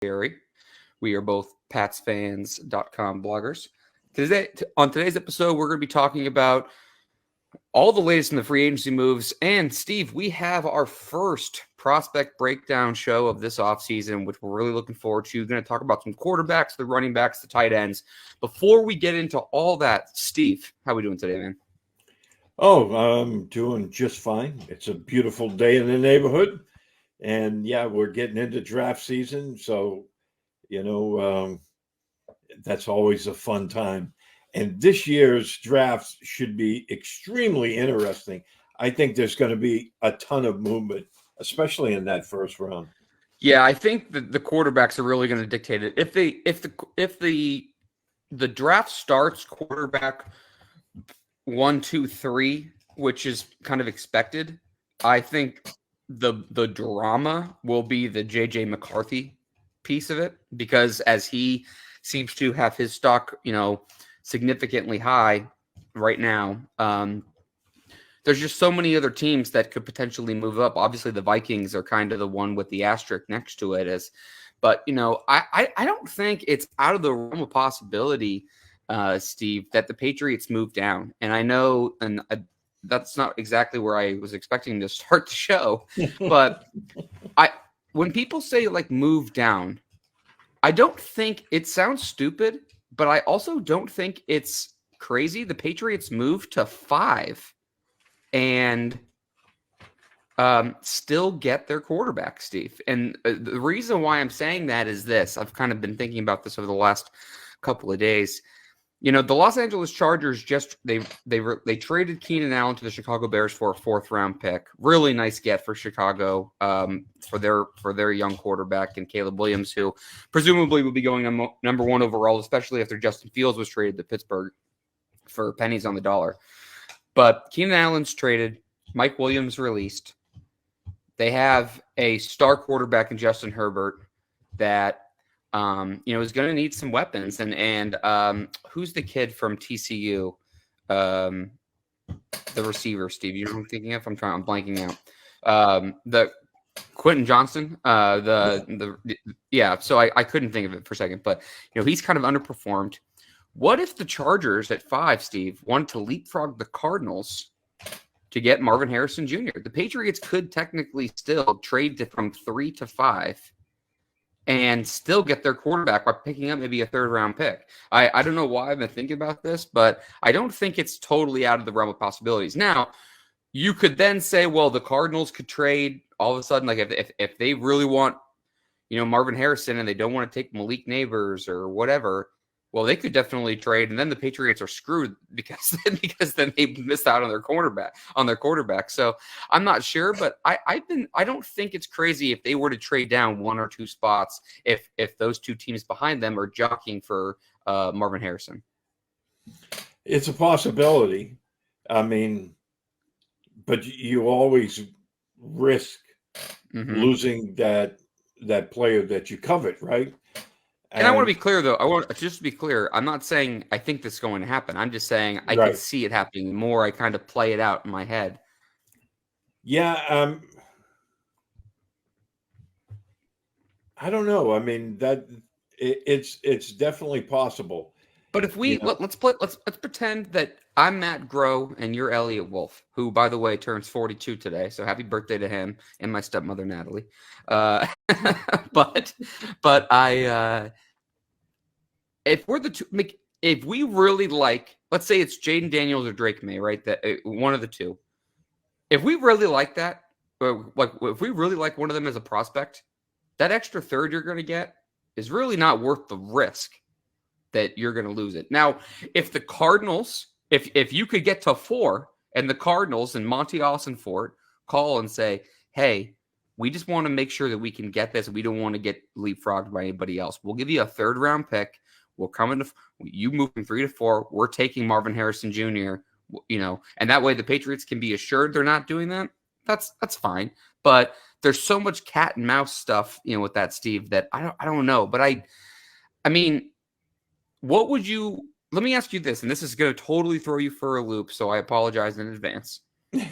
Balestrieri. We are both PatsFans.com bloggers. On today's episode, we're going to be talking about all the latest in the free agency moves. And Steve, we have our first prospect breakdown show of this offseason, which we're really looking forward to. We're going to talk about some quarterbacks, the running backs, the tight ends. Before we get into all that, Steve, how are we doing today, man? Oh, I'm doing just fine. It's a beautiful day in the neighborhood. And yeah, we're getting into draft season. So, that's always a fun time. And this year's drafts should be extremely interesting. I think there's going to be a ton of movement, especially in that first round. Yeah, I think that the quarterbacks are really going to dictate it. If the draft starts quarterback 1, 2, 3, which is kind of expected, I think the drama will be the JJ McCarthy piece of it, because as he seems to have his stock, significantly high right now. There's just so many other teams that could potentially move up. Obviously, the Vikings are kind of the one with the asterisk next to it, but I don't think it's out of the realm of possibility, Steve, that the Patriots move down. And I know, that's not exactly where I was expecting to start the show, but when people say like move down, I don't think it sounds stupid, but I also don't think it's crazy. The Patriots moved to 5 and still get their quarterback, Steve. And the reason why I'm saying that is this. I've kind of been thinking about this over the last couple of days. The Los Angeles Chargers they traded Keenan Allen to the Chicago Bears for a 4th-round pick. Really nice get for Chicago for their young quarterback, and Caleb Williams, who presumably will be going number 1 overall, especially after Justin Fields was traded to Pittsburgh for pennies on the dollar. But Keenan Allen's traded, Mike Williams released. They have a star quarterback in Justin Herbert that is going to need some weapons. And who's the kid from TCU? The receiver, Steve. You know what I'm thinking of? I'm blanking out. The Quentin Johnson. So I couldn't think of it for a second, but he's kind of underperformed. What if the Chargers at 5, Steve, wanted to leapfrog the Cardinals to get Marvin Harrison Jr.? The Patriots could technically still trade from 3 to 5 and still get their quarterback by picking up maybe a 3rd-round pick. I don't know why I've been thinking about this, but I don't think it's totally out of the realm of possibilities. Now, you could then say, well, the Cardinals could trade all of a sudden, like if they really want, Marvin Harrison and they don't want to take Malik Neighbors or whatever, well, they could definitely trade, and then the Patriots are screwed because then they missed out on their quarterback. So I'm not sure, but I don't think it's crazy if they were to trade down 1 or 2 spots if those 2 teams behind them are jockeying for Marvin Harrison. It's a possibility. I mean, but you always risk losing that player that you covet, right? And I want to be clear, though. Just to be clear, I'm not saying I think this is going to happen. I'm just saying I can see it happening. The more I kind of play it out in my head. Yeah. I don't know. I mean, it's definitely possible. But if we let's pretend that I'm Matt Groh and you're Elliot Wolf, who, by the way, turns 42 today. So happy birthday to him and my stepmother Natalie. But if we're the two, if we really like, let's say it's Jaden Daniels or Drake May, right? That one of the two. If we really like that, if we really like one of them as a prospect, that extra 3rd you're going to get is really not worth the risk that you're going to lose it. Now, if the Cardinals, if you could get to 4 and the Cardinals and Monty Austinfort call and say, hey, we just want to make sure that we can get this. We don't want to get leapfrogged by anybody else. We'll give you a 3rd-round pick. We'll come into you move from 3 to 4. We're taking Marvin Harrison Jr., and that way the Patriots can be assured they're not doing that. That's fine. But there's so much cat and mouse stuff, with that, Steve, that I don't know. But I mean, what would you – let me ask you this, and this is going to totally throw you for a loop, so I apologize in advance.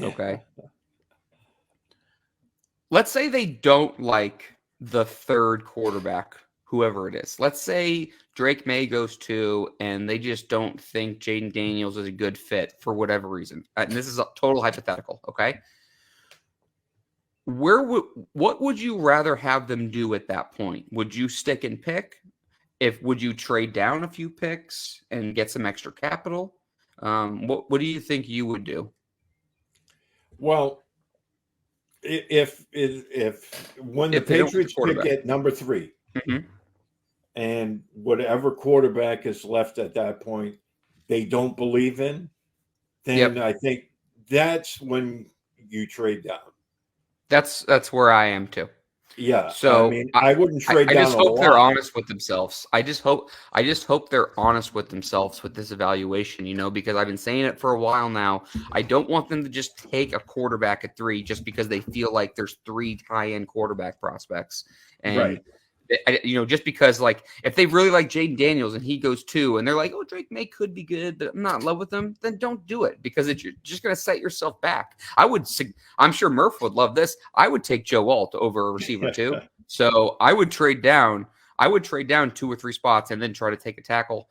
Okay? Let's say they don't like the 3rd quarterback whoever it is. Let's say Drake May goes 2 and they just don't think Jaden Daniels is a good fit for whatever reason. And this is a total hypothetical, okay? What would you rather have them do at that point? Would you stick and pick? Would you trade down a few picks and get some extra capital? What do you think you would do? Well, if when the Patriots pick at number 3, and whatever quarterback is left at that point, they don't believe in, then I think that's when you trade down. That's where I am too. Yeah. So I mean, I wouldn't trade down. I just hope they're honest with themselves. I just hope they're honest with themselves with this evaluation, because I've been saying it for a while now. I don't want them to just take a quarterback at 3 just because they feel like there's 3 high-end quarterback prospects. And right. Just because, like, if they really like Jaden Daniels and he goes 2 and they're like, oh, Drake May could be good, but I'm not in love with him, then don't do it because you're just going to set yourself back. I'm sure Murph would love this. I would take Joe Alt over a receiver 2. So I would trade down. 2 or 3 spots and then try to take a tackle,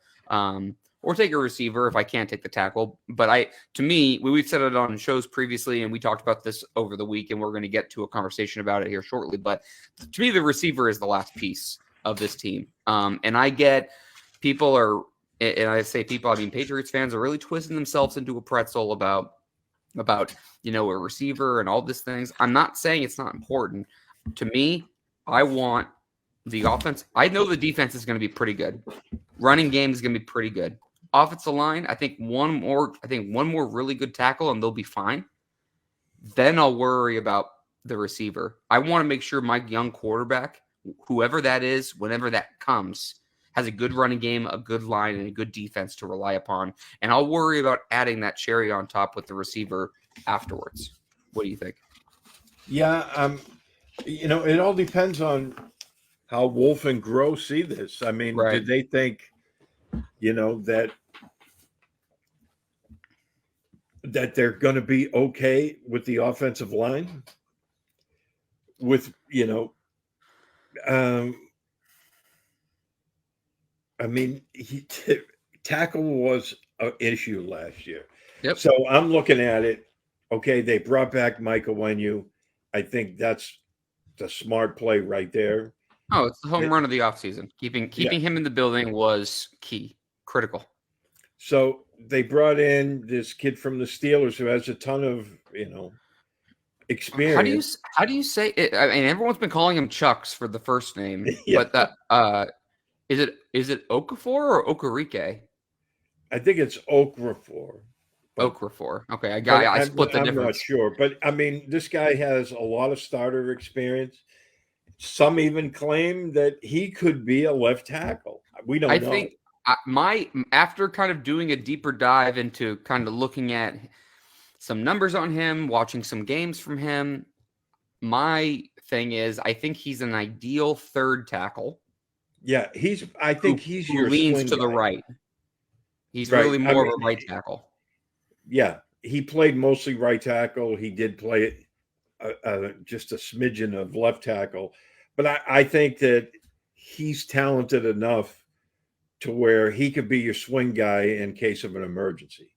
or take a receiver if I can't take the tackle. But we've said it on shows previously, and we talked about this over the week, and we're going to get to a conversation about it here shortly. But to me, the receiver is the last piece of this team. And I get people are, and I say people, I mean Patriots fans are really twisting themselves into a pretzel about a receiver and all these things. I'm not saying it's not important. To me, I want the offense. I know the defense is going to be pretty good. Running game is going to be pretty good. Offensive line, I think one more really good tackle and they'll be fine. Then I'll worry about the receiver. I want to make sure my young quarterback, whoever that is, whenever that comes, has a good running game, a good line, and a good defense to rely upon. And I'll worry about adding that cherry on top with the receiver afterwards. What do you think? Yeah, it all depends on how Wolf and Gross see this. I mean, right. Did they think, that they're going to be okay with the offensive line? With, I mean, tackle was an issue last year. Yep. So I'm looking at it. Okay, they brought back Micah Wenyu. I think that's the smart play right there. Oh, it's the home run of the offseason. Keeping him in the building was key, critical. So they brought in this kid from the Steelers who has a ton of, experience. How do you say it? I mean, everyone's been calling him Chucks for the first name, but is it Okafor or Okereke? I think it's Okafor. Okafor. Okay, I split the difference. I'm not sure, but I mean, this guy has a lot of starter experience. Some even claim that he could be a left tackle. We don't know. I think after kind of doing a deeper dive into kind of looking at some numbers on him, watching some games from him, my thing is I think he's an ideal third tackle. Yeah, I think he's your leans to the right. He's really more of a right tackle. Yeah, he played mostly right tackle. He did play just a smidgen of left tackle. But I think that he's talented enough to where he could be your swing guy in case of an emergency.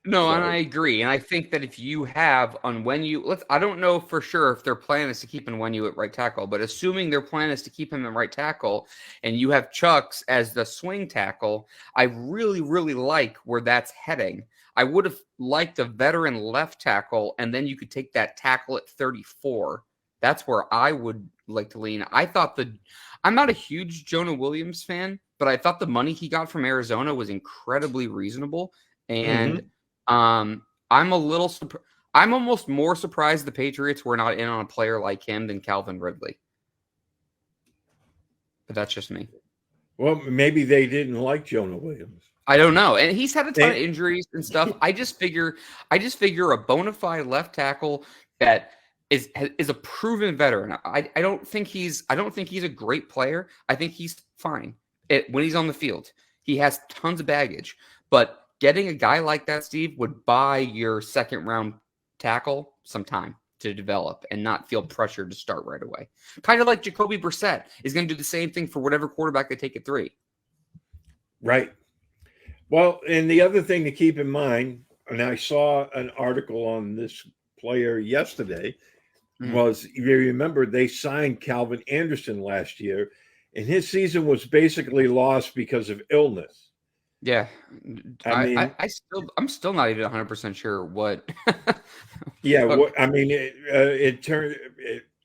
No, and I agree. And I think that if you have Onwenu, I don't know for sure if their plan is to keep Onwenu at right tackle, but assuming their plan is to keep him at right tackle and you have Chucks as the swing tackle, I really, really like where that's heading. I would have liked a veteran left tackle, and then you could take that tackle at 34. That's where I would like to lean. I'm not a huge Jonah Williams fan, but I thought the money he got from Arizona was incredibly reasonable. And I'm almost more surprised the Patriots were not in on a player like him than Calvin Ridley. But that's just me. Well, maybe they didn't like Jonah Williams. I don't know. And he's had a ton of injuries and stuff. I just figure a bona fide left tackle that is a proven veteran. I don't think he's a great player. I think he's fine when he's on the field. He has tons of baggage, but getting a guy like that, Steve, would buy your second round tackle some time to develop and not feel pressured to start right away. Kind of like Jacoby Brissett is going to do the same thing for whatever quarterback they take at 3. Right. Well, and the other thing to keep in mind, and I saw an article on this player yesterday, was you remember they signed Calvin Anderson last year, and his season was basically lost because of illness. Yeah, I'm still not even 100% sure what. Yeah,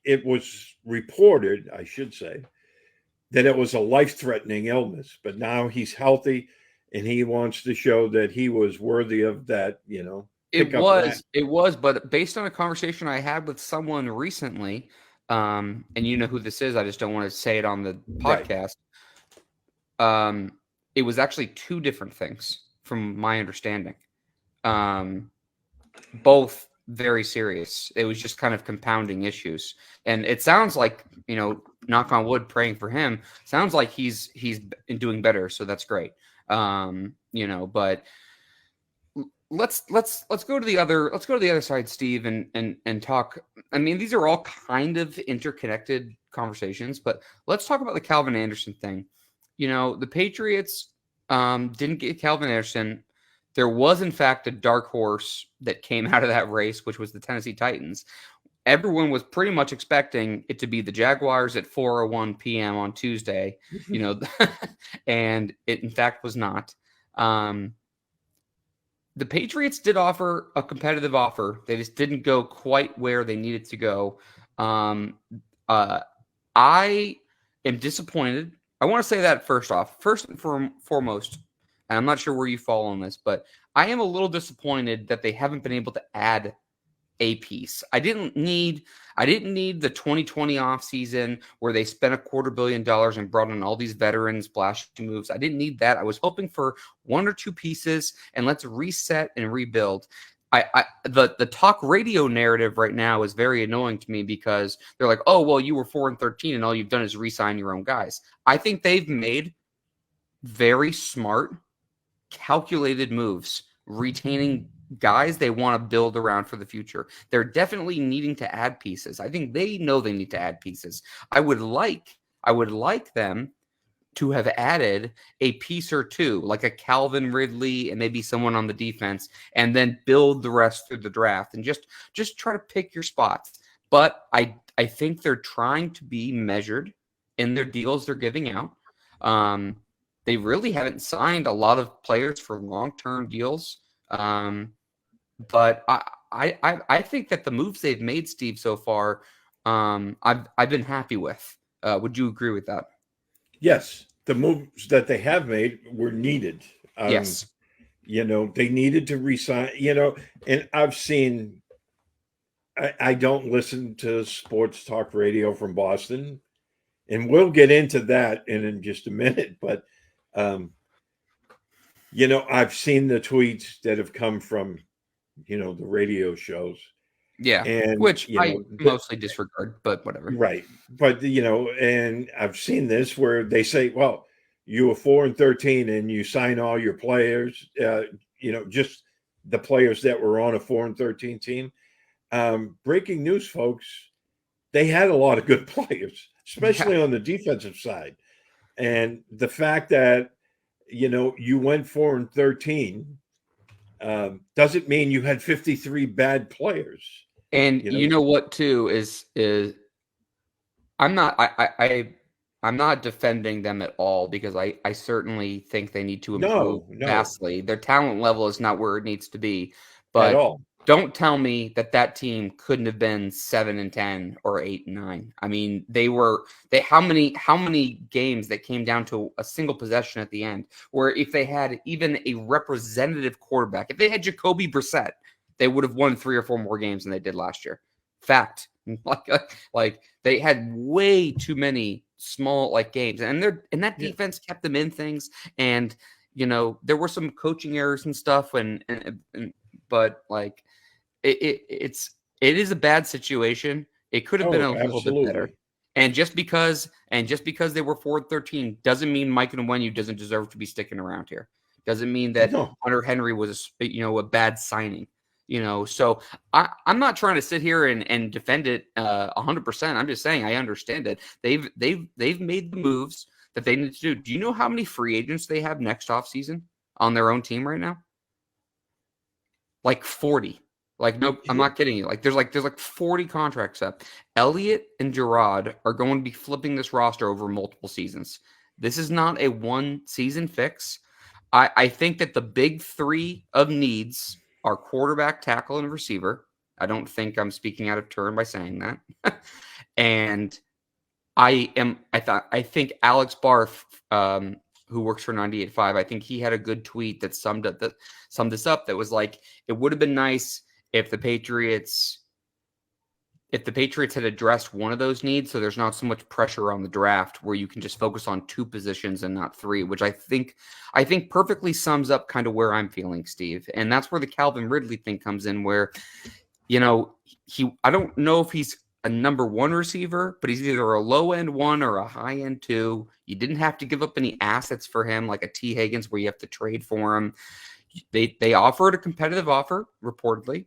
it was reported, I should say, that it was a life-threatening illness, but now he's healthy, and he wants to show that he was worthy of that. It was, but based on a conversation I had with someone recently, and you know who this is, I just don't want to say it on the podcast. Right. It was actually 2 different things from my understanding. Both very serious. It was just kind of compounding issues. And it sounds like, knock on wood, praying for him, sounds like he's doing better, so that's great. But let's go to the other side, Steve, and talk. I mean, these are all kind of interconnected conversations, but let's talk about the Calvin Anderson thing. The Patriots didn't get Calvin Anderson. There was, in fact, a dark horse that came out of that race, which was the Tennessee Titans. Everyone was pretty much expecting it to be the Jaguars at 4:01 p.m. on Tuesday, and it, in fact, was not. The Patriots did offer a competitive offer. They just didn't go quite where they needed to go. I am disappointed. I want to say that first and foremost, and I'm not sure where you fall on this, but I am a little disappointed that they haven't been able to add a piece. I didn't need the 2020 offseason where they spent $250 million and brought in all these veterans, flashy moves. I didn't need that. I was hoping for 1 or 2 pieces and let's reset and rebuild. The talk radio narrative right now is very annoying to me because they're like, oh, well, you were 4-13 and all you've done is re-sign your own guys. I think they've made very smart, calculated moves, retaining guys they want to build around for the future. They're definitely needing to add pieces. I think they know they need to add pieces. I would like them to have added a piece or 2, like a Calvin Ridley and maybe someone on the defense, and then build the rest through the draft and just try to pick your spots. But I think they're trying to be measured in their deals they're giving out. They really haven't signed a lot of players for long-term deals. But I think that the moves they've made, Steve, so far, I've been happy with. Would you agree with that? Yes, the moves that they have made were needed. Yes, they needed to resign. And I've seen. I don't listen to sports talk radio from Boston, and we'll get into that in just a minute. But I've seen the tweets that have come from the radio shows. Yeah, and which I mostly disregard, but whatever. Right. But and I've seen this where they say, well, you were 4-13 and you sign all your players, just the players that were on a 4-13 team. Breaking news, folks, they had a lot of good players, especially on the defensive side. And the fact that you went 4-13 doesn't mean you had 53 bad players. And you know what too is I'm not defending them at all because I certainly think they need to improve vastly. Their talent level is not where it needs to be. But at all. Don't tell me that team couldn't have been 7-10 or 8-9. I mean, how many games that came down to a single possession at the end, where if they had even a representative quarterback, if they had Jacoby Brissett, they would have won 3 or 4 more games than they did last year. Fact. Like they had way too many small games, and that defense kept them in things. And there were some coaching errors and stuff, but it is a bad situation. It could have been a little bit better. And just because they were 4-13 doesn't mean Mike Onwenu doesn't deserve to be sticking around here. Doesn't mean that Hunter Henry was a bad signing. So I'm not trying to sit here and defend it 100%. I'm just saying I understand it. They've made the moves that they need to do. Do you know how many free agents they have next offseason on their own team right now? Like 40. Like, no, I'm not kidding you. Like there's like 40 contracts up. Elliott and Gerard are going to be flipping this roster over multiple seasons. This is not a one season fix. I think that the big three of needs are quarterback, tackle, and receiver. I don't think I'm speaking out of turn by saying that. And I think Alex Barth, who works for 98.5, I think he had a good tweet that summed this up. That was like, it would have been nice if the Patriots had addressed one of those needs, so there's not so much pressure on the draft where you can just focus on two positions and not three, which I think perfectly sums up kind of where I'm feeling, Steve. And that's where the Calvin Ridley thing comes in, where, I don't know if he's a number one receiver, but he's either a low end one or a high end two. You didn't have to give up any assets for him, like a T. Higgins, where you have to trade for him. They offered a competitive offer, reportedly.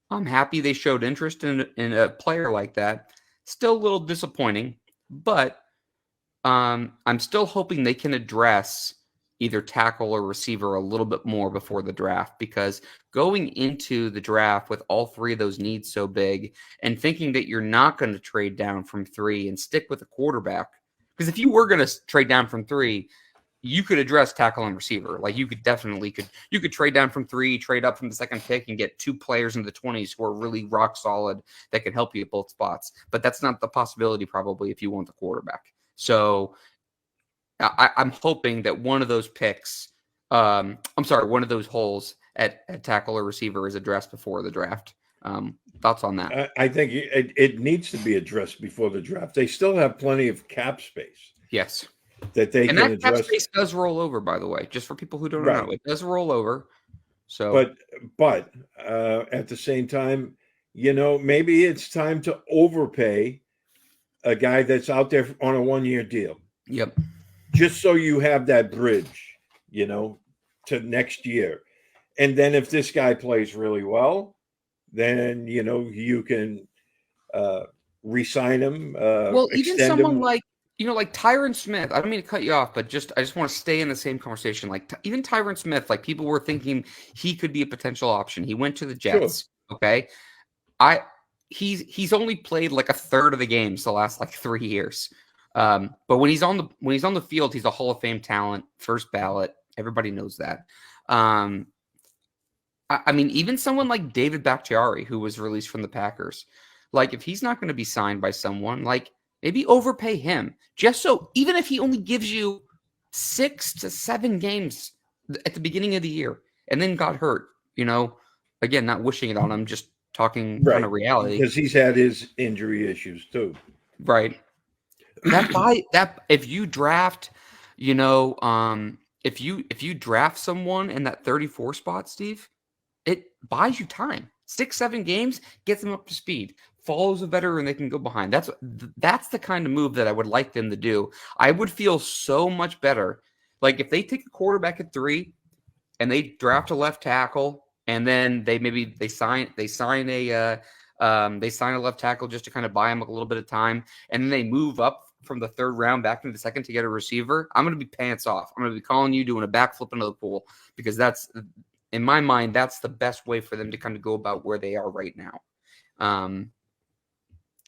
I'm happy they showed interest in a player like that. Still a little disappointing, but I'm still hoping they can address either tackle or receiver a little bit more before the draft, because going into the draft with all three of those needs so big and thinking that you're not going to trade down from 3 and stick with a quarterback, because if you were going to trade down from 3, you could address tackle and receiver. Like, you could trade down from 3, trade up from the second pick, and get 2 players in the 20s who are really rock solid that can help you at both spots. But that's not the possibility probably if you want the quarterback. So I'm hoping that one of those picks, one of those holes at tackle or receiver is addressed before the draft. Thoughts on that? I think it needs to be addressed before the draft. They still have plenty of cap space. Yes. That they can address. Cap space does roll over, by the way, just for people who don't know. It does roll over. So, but at the same time, maybe it's time to overpay a guy that's out there on a 1-year deal. Yep. Just so you have that bridge, to next year. And then if this guy plays really well, then, you can re-sign him. Even someone like Tyron Smith, I don't mean to cut you off, but I just want to stay in the same conversation. Like, even Tyron Smith, like, people were thinking he could be a potential option. He went to the Jets. Sure. Okay. He's only played like a third of the games the last 3 years. But when he's on the field, he's a Hall of Fame talent, first ballot. Everybody knows that. I mean, even someone like David Bakhtiari, who was released from the Packers, like, if he's not going to be signed by someone, like, maybe overpay him, just so, even if he only gives you 6 to 7 games at the beginning of the year and then got hurt, again, not wishing it on him, just talking kind of reality. Because he's had his injury issues too. Right. If you draft, if you draft someone in that 34 spot, Steve, it buys you time. 6-7 games gets them up to speed. Follows a veteran, they can go behind. That's the kind of move that I would like them to do. I would feel so much better, like, if they take a quarterback at 3 and they draft a left tackle, and then they sign a left tackle just to kind of buy him a little bit of time, and then they move up from the 3rd round back into the 2nd to get a receiver. I'm going to be pants off. I'm going to be calling you doing a backflip into the pool, because that's, in my mind, that's the best way for them to kind of go about where they are right now.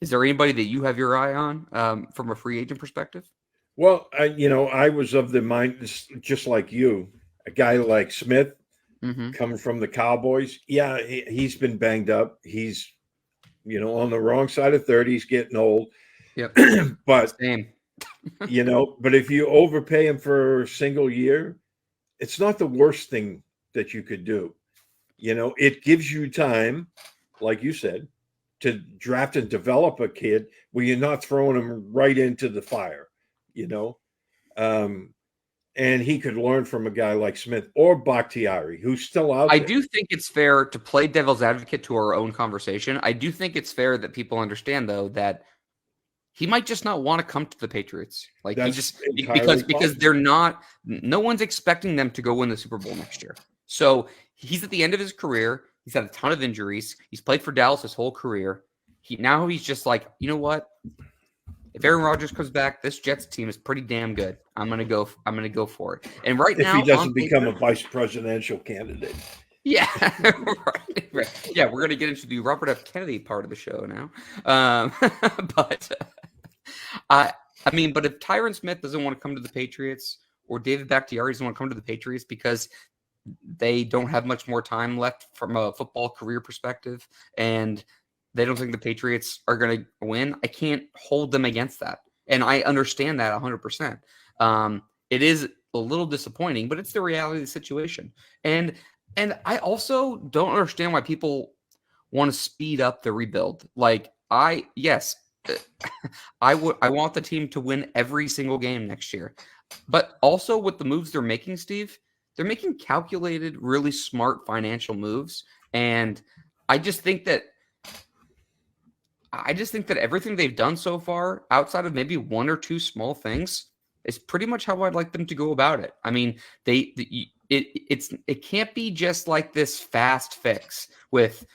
Is there anybody that you have your eye on from a free agent perspective? Well, I was of the mind, just like you, a guy like Smith, coming from the Cowboys. Yeah, he's been banged up. He's, on the wrong side of 30. He's getting old. Yep. But, same. but if you overpay him for a single year, it's not the worst thing that you could do. It gives you time, like you said, to draft and develop a kid where you're not throwing him right into the fire, and he could learn from a guy like Smith or Bakhtiari, who's still out there. I do think it's fair to play devil's advocate to our own conversation. I do think it's fair that people understand, though, that he might just not want to come to the Patriots. Like, because they're no one's expecting them to go win the Super Bowl next year. So he's at the end of his career. He's had a ton of injuries. He's played for Dallas his whole career. He's just like, you know what? If Aaron Rodgers comes back, this Jets team is pretty damn good. I'm gonna go for it. And right now, if he doesn't become a vice presidential candidate. Yeah, right. Yeah, we're gonna get into the Robert F. Kennedy part of the show now. But but if Tyron Smith doesn't want to come to the Patriots, or David Bakhtiari doesn't want to come to the Patriots because they don't have much more time left from a football career perspective, and they don't think the Patriots are going to win, I can't hold them against that. And I understand that 100%. It is a little disappointing, but it's the reality of the situation. And I also don't understand why people want to speed up the rebuild. Like, I want the team to win every single game next year. But also with the moves they're making, Steve, they're making calculated, really smart financial moves. And I just think that everything they've done so far, outside of maybe one or two small things, is pretty much how I'd like them to go about it. I mean, it can't be just like this fast fix with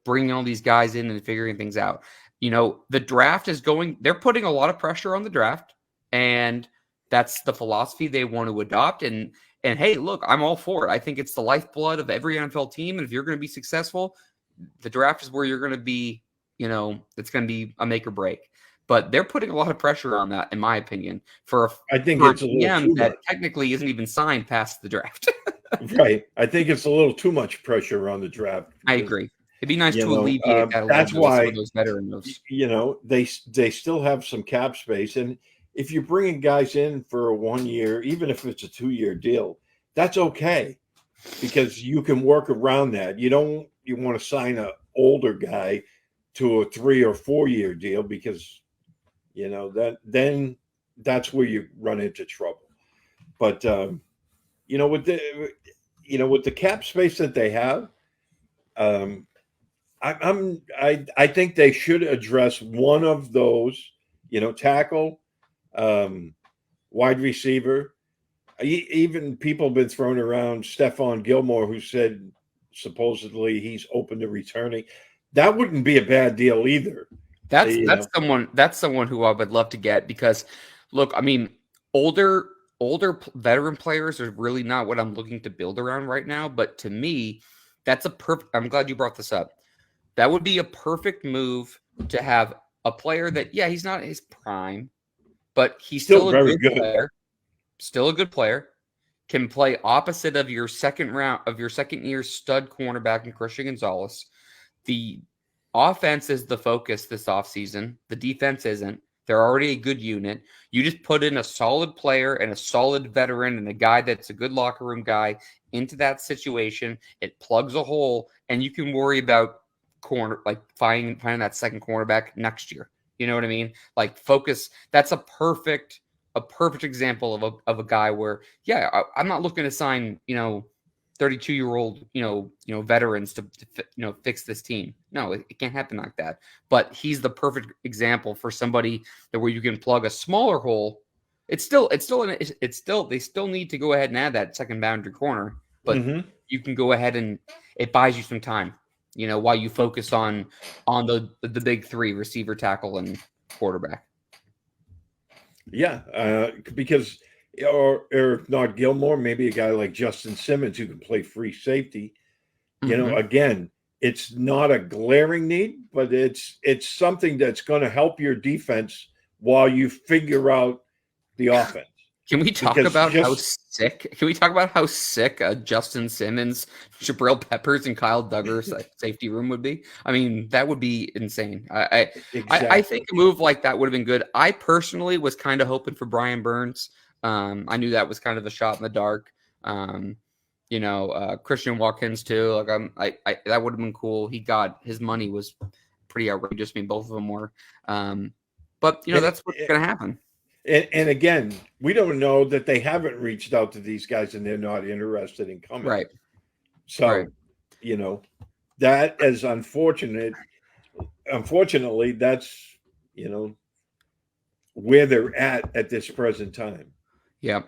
bringing all these guys in and figuring things out. The draft is they're putting a lot of pressure on the draft, and that's the philosophy they want to adopt. And hey, look, I'm all for it. I think it's the lifeblood of every NFL team. And if you're going to be successful, the draft is where you're going to be, it's going to be a make or break. But they're putting a lot of pressure on that, in my opinion, I think it's a little too that much. Technically isn't even signed past the draft. Right. I think it's a little too much pressure on the draft. I agree. It'd be nice to alleviate that. That's why those veteran moves. They still have some cap space, and if you're bringing guys in for a 1 year, even if it's a 2-year deal, that's okay, because you can work around that. You want to sign an older guy to a 3 or 4 year deal, because then that's where you run into trouble. But with the cap space that they have, I think they should address one of those, tackle, wide receiver. Even people have been throwing around Stephon Gilmore, who said supposedly he's open to returning. That wouldn't be a bad deal either. That's someone who I would love to get, because look, I mean, older veteran players are really not what I'm looking to build around right now. But to me, that's I'm glad you brought this up. That would be a perfect move to have a player that, he's not his prime, but he's still a good player. Still a good player. Can play opposite of your second year stud cornerback in Christian Gonzalez. The offense is the focus this offseason. The defense isn't. They're already a good unit. You just put in a solid player and a solid veteran and a guy that's a good locker room guy into that situation. It plugs a hole, and you can worry about finding that second cornerback next year. You know what I mean? Like, focus. That's a perfect example of a guy where, I'm not looking to sign, 32-year-old, veterans to fix this team. No, it can't happen like that. But he's the perfect example for somebody where you can plug a smaller hole. They still need to go ahead and add that second boundary corner, but you can go ahead and it buys you some time, while you focus on the big three: receiver, tackle, and quarterback. Yeah, because or if not Gilmore, maybe a guy like Justin Simmons who can play free safety. Again, it's not a glaring need, but it's something that's going to help your defense while you figure out the offense. Can we talk about how sick Justin Simmons, Jabril Peppers, and Kyle Duggar's safety room would be? I mean, that would be insane. I think a move like that would have been good. I personally was kind of hoping for Brian Burns. I knew that was kind of a shot in the dark. Christian Watkins too. Like, that would have been cool. His money was pretty outrageous. I mean, both of them were. But that's what's going to happen. And again, we don't know that they haven't reached out to these guys and they're not interested in coming. Right. So, that is unfortunate. Unfortunately, that's, where they're at this present time. Yeah.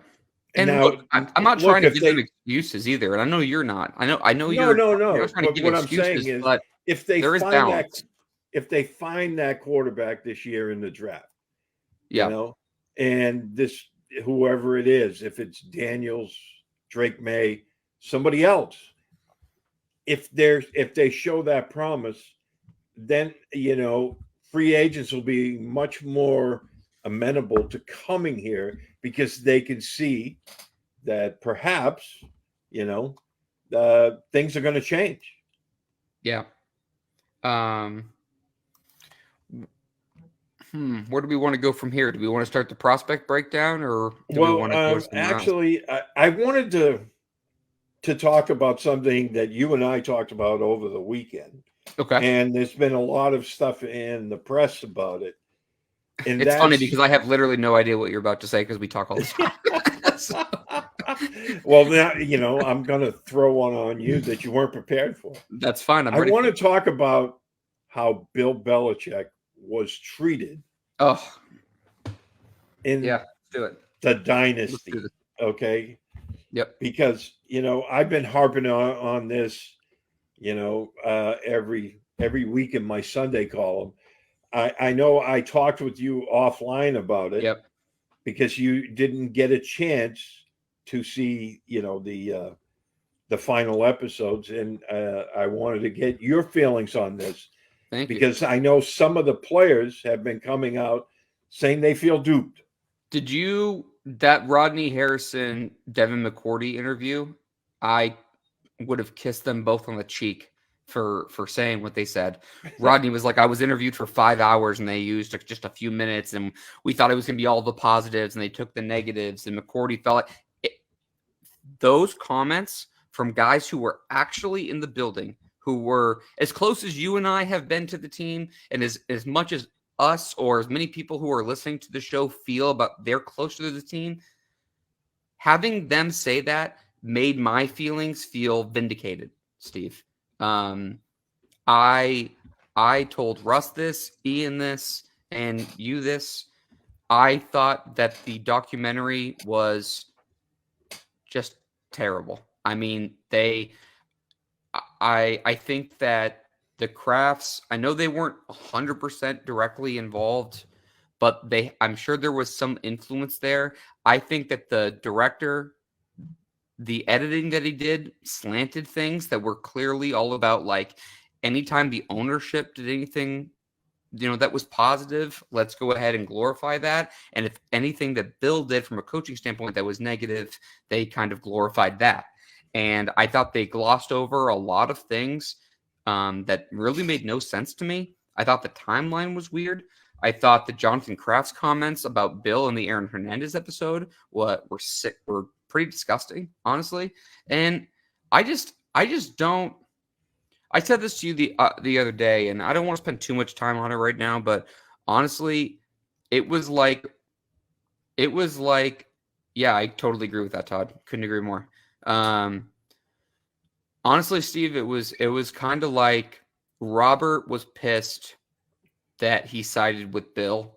And now, look, I'm not look, trying to give them excuses either, and I know you're not. I know you're no. trying to give But what I'm excuses, saying is, but if they there is find balance. that quarterback this year in the draft, Yeah. and this whoever it is, if it's Daniels, Drake May, somebody else, if they show that promise, then free agents will be much more amenable to coming here because they can see that perhaps things are going to change. Yeah. Where do we want to go from here? Do we want to start the prospect breakdown, or do we want to go somewhere else? Actually, I wanted to talk about something that you and I talked about over the weekend. Okay. And there's been a lot of stuff in the press about it. And it's funny because I have literally no idea what you're about to say because we talk all the time. Well, now, I'm going to throw one on you that you weren't prepared for. That's fine. I want to talk about how Bill Belichick was treated. In do it. The dynasty. Okay. Yep. Because, I've been harping on this, every week in my Sunday column. I know I talked with you offline about it. Yep. Because you didn't get a chance to see, the final episodes, and I wanted to get your feelings on this. Thank you. Because I know some of the players have been coming out saying they feel duped. Did that Rodney Harrison, Devin McCourty interview? I would have kissed them both on the cheek for saying what they said. Rodney was like, I was interviewed for 5 hours and they used just a few minutes, and we thought it was going to be all the positives and they took the negatives. And McCourty felt like those comments from guys who were actually in the building, who were as close as you and I have been to the team, and as much as us or as many people who are listening to the show feel about they're closer to the team, having them say that made my feelings feel vindicated, Steve. I told Russ this, Ian this, and you this. I thought that the documentary was just terrible. I mean, I think that the Crafts, I know they weren't 100% directly involved, but I'm sure there was some influence there. I think that the director, the editing that he did, slanted things that were clearly all about, like, anytime the ownership did anything, that was positive, let's go ahead and glorify that. And if anything that Bill did from a coaching standpoint that was negative, they kind of glorified that. And I thought they glossed over a lot of things that really made no sense to me. I thought the timeline was weird. I thought the Jonathan Kraft's comments about Bill in the Aaron Hernandez episode were pretty disgusting, honestly. And I just don't. I said this to you the other day, and I don't want to spend too much time on it right now, but honestly, it was like, yeah, I totally agree with that, Todd. Couldn't agree more. Honestly, Steve, it was kind of like Robert was pissed that he sided with Bill,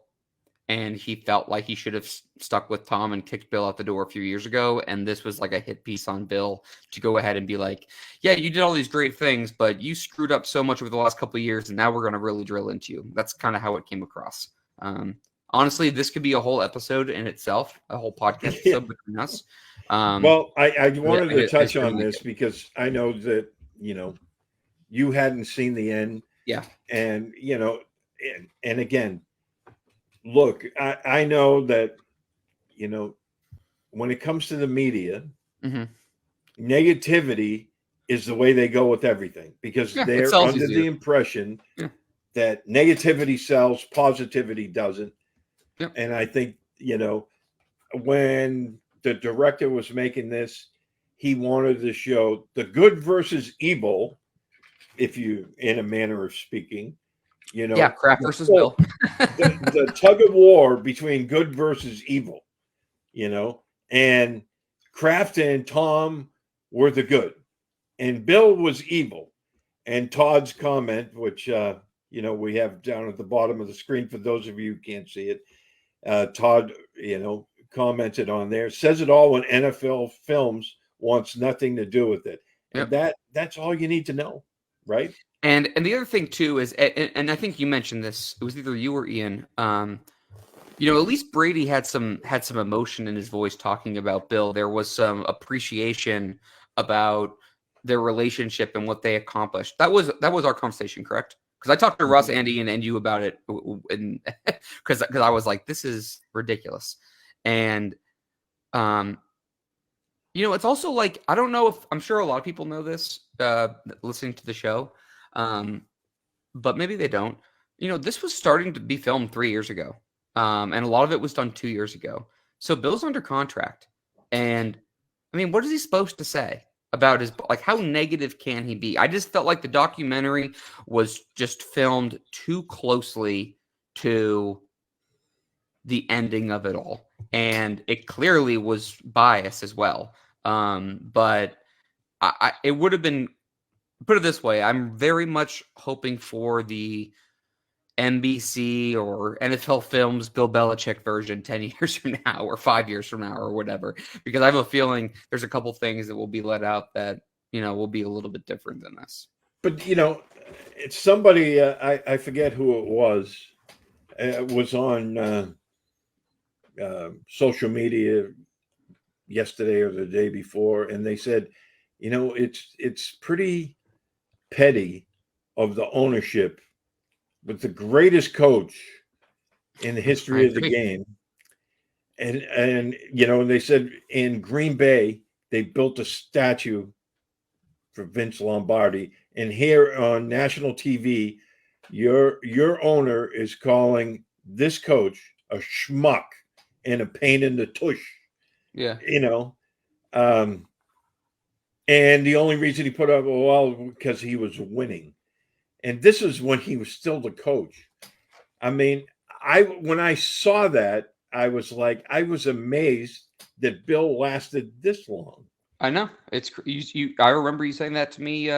and he felt like he should have stuck with Tom and kicked Bill out the door a few years ago. And this was like a hit piece on Bill to go ahead and be like, yeah, you did all these great things, but you screwed up so much over the last couple of years, and now we're going to really drill into you. That's kind of how it came across. Honestly, this could be a whole episode in itself, a whole podcast episode between us. Well, I wanted to touch on this because I know that, you hadn't seen the end. Yeah. And, and again, look, I know that, when it comes to the media, negativity is the way they go with everything, because they're under the impression that negativity sells, positivity doesn't. Yep. And I think, when the director was making this, he wanted to show the good versus evil, if you, in a manner of speaking, Kraft versus Bill. the tug of war between good versus evil, and Kraft and Tom were the good, and Bill was evil. And Todd's comment, which we have down at the bottom of the screen for those of you who can't see it, Todd, commented on there. Says it all when NFL Films wants nothing to do with it. And that's all you need to know, right? And the other thing too is, and I think you mentioned this. It was either you or Ian. At least Brady had some emotion in his voice talking about Bill. There was some appreciation about their relationship and what they accomplished. That was our conversation, correct? Because I talked to Russ, Andy, and you about it, and because I was like, this is ridiculous, and it's also like, I don't know if, I'm sure a lot of people know this listening to the show, but maybe they don't. This was starting to be filmed 3 years ago, and a lot of it was done 2 years ago. So Bill's under contract, and I mean, what is he supposed to say about his, like, how negative can he be? I just felt like the documentary was just filmed too closely to the ending of it all, and it clearly was biased as well. But it would have been, put it this way, I'm very much hoping for the NBC or NFL Films Bill Belichick version 10 years from now or 5 years from now or whatever, because I have a feeling there's a couple things that will be let out that, will be a little bit different than this. But, it's somebody, I forget who it was on social media yesterday or the day before, and they said, it's pretty petty of the ownership with the greatest coach in the history of the game. And they said in Green Bay, they built a statue for Vince Lombardi. And here on national TV, your owner is calling this coach a schmuck and a pain in the tush. Yeah. And the only reason he put up, because he was winning. And this is when he was still the coach. I mean, when I saw that, I was amazed that Bill lasted this long. I know. It's you. I remember you saying that to me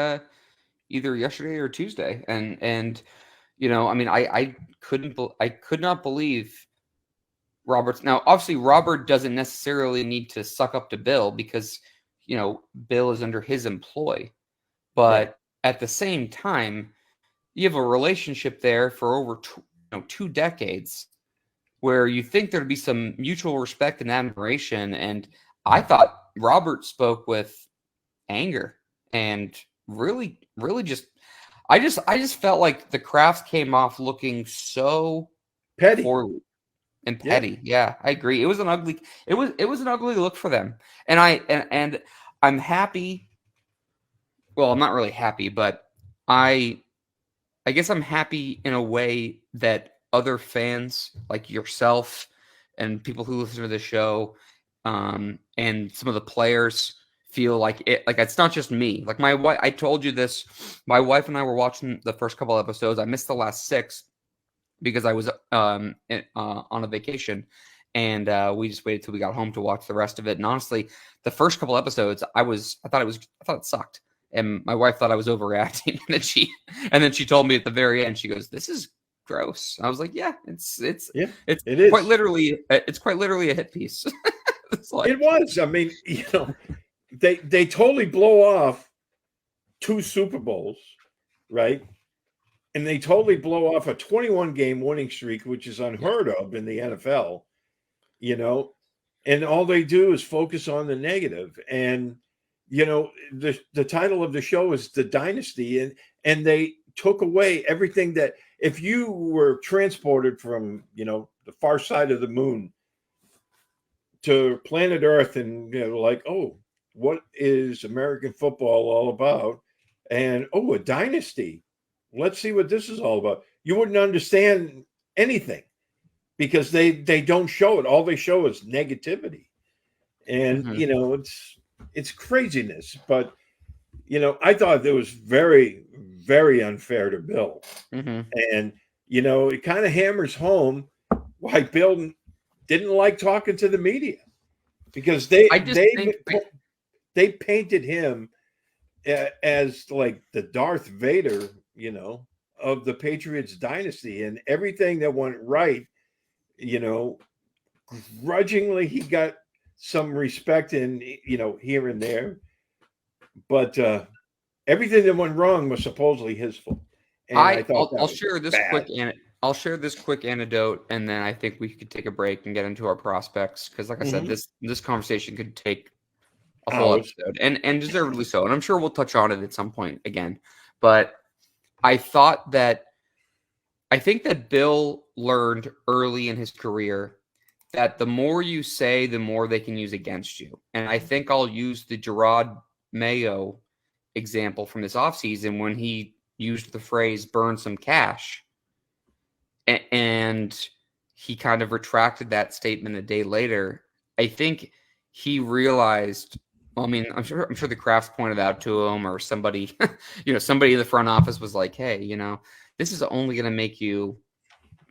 either yesterday or Tuesday, and I mean, I could not believe Robert's. Now, obviously, Robert doesn't necessarily need to suck up to Bill because Bill is under his employ, but at the same time, you have a relationship there for over 2 decades, where you think there'd be some mutual respect and admiration, and I thought Robert spoke with anger and really, really I just felt like the Crafts came off looking so petty and petty. Yeah, I agree. It was an ugly look for them. And I'm happy. Well, I'm not really happy, but I guess I'm happy in a way that other fans like yourself and people who listen to the show, and some of the players feel like it. Like, it's not just me. Like, my wife. I told you this. My wife and I were watching the first couple episodes. I missed the last 6 because I was on a vacation, and we just waited till we got home to watch the rest of it. And honestly, the first couple episodes, I thought it sucked. And my wife thought I was overreacting, and then she told me at the very end, she goes, "This is gross." I was like, "Yeah, it is quite literally a hit piece." It was. I mean, they totally blow off 2 Super Bowls, right? And they totally blow off a 21 game winning streak, which is unheard of in the NFL. And all they do is focus on the negative. And the title of the show is The Dynasty, and they took away everything that, if you were transported from, the far side of the moon to planet Earth and, like, oh, what is American football all about? And, a dynasty. Let's see what this is all about. You wouldn't understand anything because they don't show it. All they show is negativity. And, it's craziness, but I thought it was very, very unfair to Bill. Mm-hmm. And it kind of hammers home why Bill didn't like talking to the media, because they painted him as like the Darth Vader, of the Patriots dynasty, and everything that went right, grudgingly he got some respect in, here and there, but everything that went wrong was supposedly his fault. And I thought I'll share this bad. I'll share this quick anecdote, and then I think we could take a break and get into our prospects, because, like I said, this conversation could take a whole episode, and deservedly so. And I'm sure we'll touch on it at some point again. But I think that Bill learned early in his career that the more you say, the more they can use against you. And I think I'll use the Gerard Mayo example from this offseason when he used the phrase burn some cash. And he kind of retracted that statement a day later. I think he realized, well, I mean, I'm sure the Crafts pointed out to him, or somebody, somebody in the front office was like, hey, this is only going to make you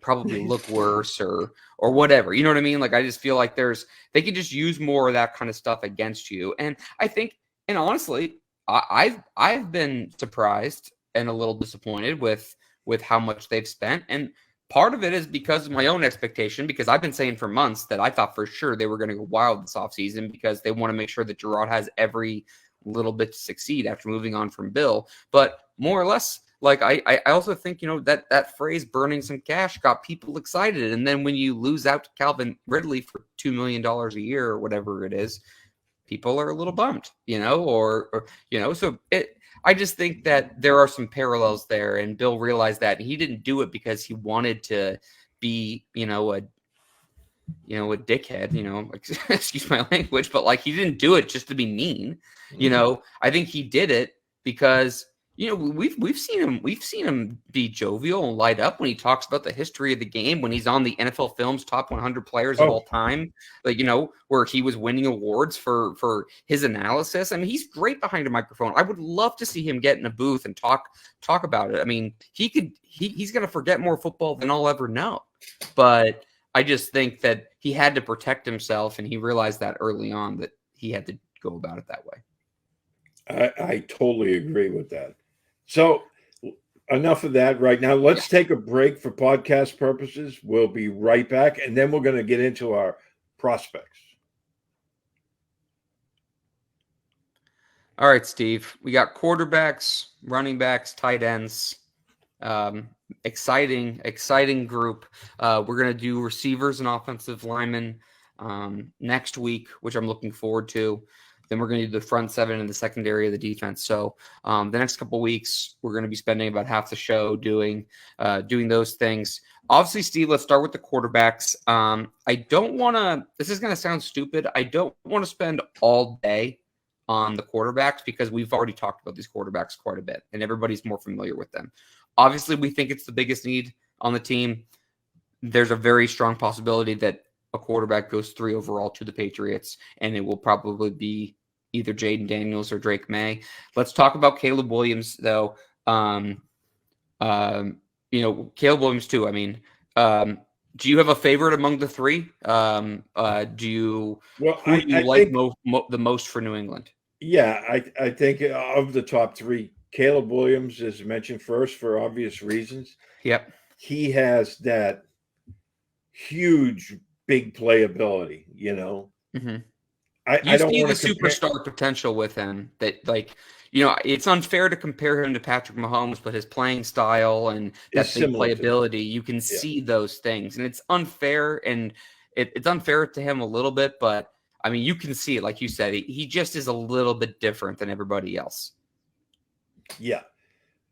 probably look worse or whatever. You know what I mean? Like, I just feel like they could just use more of that kind of stuff against you. And I think, and honestly, I've been surprised and a little disappointed with how much they've spent. And part of it is because of my own expectation, because I've been saying for months that I thought for sure they were going to go wild this offseason, because they want to make sure that Gerard has every little bit to succeed after moving on from Bill. But more or less, like, I also think, that phrase burning some cash got people excited. And then when you lose out to Calvin Ridley for $2 million a year or whatever it is, people are a little bummed, so I just think that there are some parallels there, and Bill realized that, and he didn't do it because he wanted to be, a dickhead, excuse my language, but like, he didn't do it just to be mean. I think he did it because, we've seen him be jovial and light up when he talks about the history of the game, when he's on the NFL Films top 100 players of all time, like, where he was winning awards for his analysis. I mean, he's great behind a microphone. I would love to see him get in a booth and talk about it. I mean, he's going to forget more football than I'll ever know, but I just think that he had to protect himself, and he realized that early on that he had to go about it that way. I totally agree with that. So enough of that right now. Let's take a break for podcast purposes. We'll be right back, and then we're going to get into our prospects. All right, Steve. We got quarterbacks, running backs, tight ends. Exciting group. We're going to do receivers and offensive linemen next week, which I'm looking forward to. Then we're going to do the front seven and the secondary of the defense. So the next couple of weeks, we're going to be spending about half the show doing those things. Obviously, Steve, let's start with the quarterbacks. I don't want to – this is going to sound stupid. I don't want to spend all day on the quarterbacks, because we've already talked about these quarterbacks quite a bit, and everybody's more familiar with them. Obviously, we think it's the biggest need on the team. There's a very strong possibility that a quarterback goes 3 overall to the Patriots, and it will probably be either Jaden Daniels or Drake May. Let's talk about Caleb Williams, though. Caleb Williams too. I mean, do you have a favorite among the 3? Who do you like the most for New England? Yeah, I think of the top 3, Caleb Williams is mentioned first for obvious reasons. Yep. He has that huge big playability, Mm-hmm. I don't see want the superstar potential with him. That, like, it's unfair to compare him to Patrick Mahomes, but his playing style and that big playability, you can see those things, and it's unfair, and it's unfair to him a little bit, but I mean, you can see it, like you said, he just is a little bit different than everybody else. Yeah,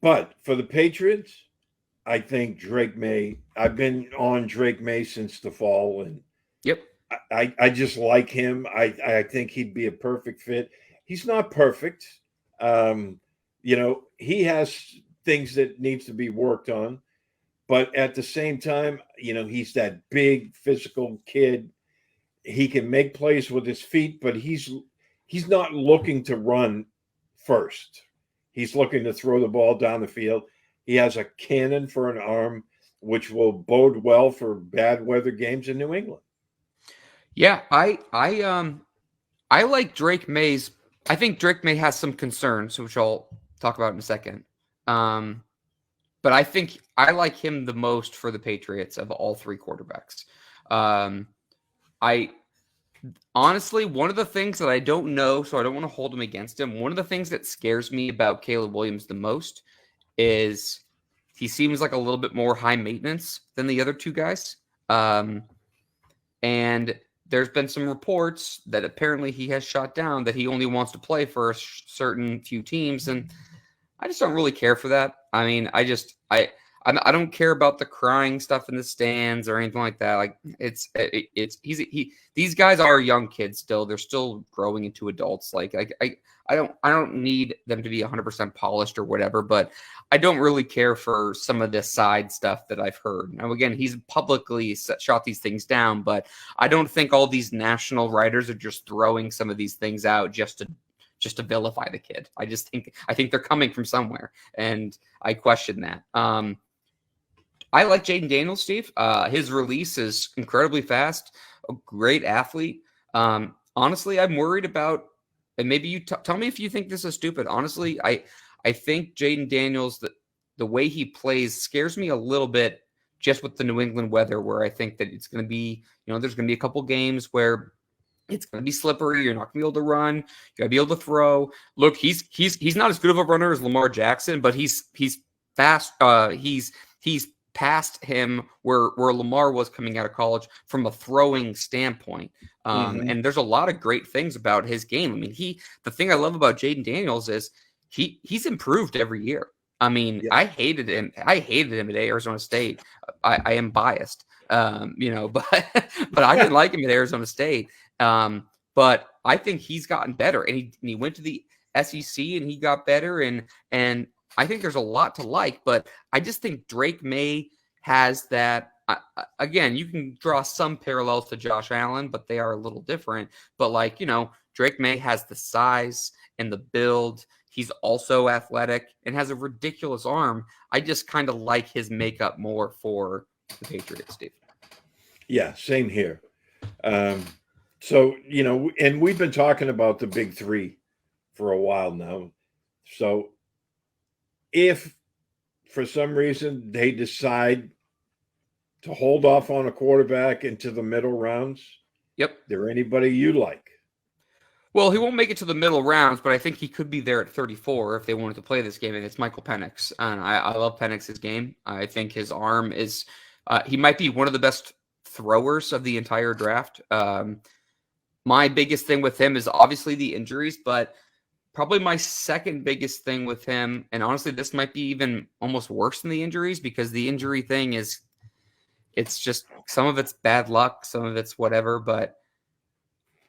but for the Patriots, I think Drake May. I've been on Drake May since the fall, and yep. I just like him. I think he'd be a perfect fit. He's not perfect. He has things that needs to be worked on, but at the same time, he's that big physical kid. He can make plays with his feet, but he's not looking to run first. He's looking to throw the ball down the field. He has a cannon for an arm, which will bode well for bad weather games in New England. Yeah, I like Drake May's. I think Drake May has some concerns, which I'll talk about in a second. But I think I like him the most for the Patriots of all 3 quarterbacks. I honestly, one of the things that I don't know, so I don't want to hold him against him. One of the things that scares me about Caleb Williams the most is he seems like a little bit more high maintenance than the other two guys. And there's been some reports that apparently he has shot down that he only wants to play for a certain few teams. And I just don't really care for that. I mean, I don't care about the crying stuff in the stands or anything like that. Like these guys are young kids still. They're still growing into adults. Like I don't need them to be 100% polished or whatever, but I don't really care for some of this side stuff that I've heard. Now, again, he's publicly shot these things down, but I don't think all these national writers are just throwing some of these things out just to vilify the kid. I think they're coming from somewhere, and I question that. I like Jaden Daniels, Steve. His release is incredibly fast, a great athlete. Honestly, I'm worried about, and maybe you tell me if you think this is stupid. Honestly, I think Jaden Daniels, the way he plays scares me a little bit just with the New England weather, where I think that it's going to be, there's going to be a couple games where it's going to be slippery. You're not going to be able to run. You got to be able to throw. Look, he's not as good of a runner as Lamar Jackson, but he's fast. He's past him where Lamar was coming out of college from a throwing standpoint. And there's a lot of great things about his game. I mean, the thing I love about Jaden Daniels is he's improved every year. I mean, yeah. I hated him at Arizona State. I am biased, but I didn't like him at Arizona State. But I think he's gotten better, and he went to the SEC and he got better, and I think there's a lot to like. But I just think Drake May has that. Again, you can draw some parallels to Josh Allen, but they are a little different. But Drake May has the size and the build. He's also athletic and has a ridiculous arm. I just kind of like his makeup more for the Patriots, Steve. Yeah, same here. So, and we've been talking about the big three for a while now. So if for some reason they decide to hold off on a quarterback into the middle rounds, there anybody you like? Well, he won't make it to the middle rounds, but I think he could be there at 34 if they wanted to play this game, and it's Michael Penix. And I love Penix's game. I think his arm is he might be one of the best throwers of the entire draft. My biggest thing with him is obviously the injuries, but probably my second biggest thing with him, and honestly, this might be even almost worse than the injuries, because the injury thing it's just some of it's bad luck, some of it's whatever, but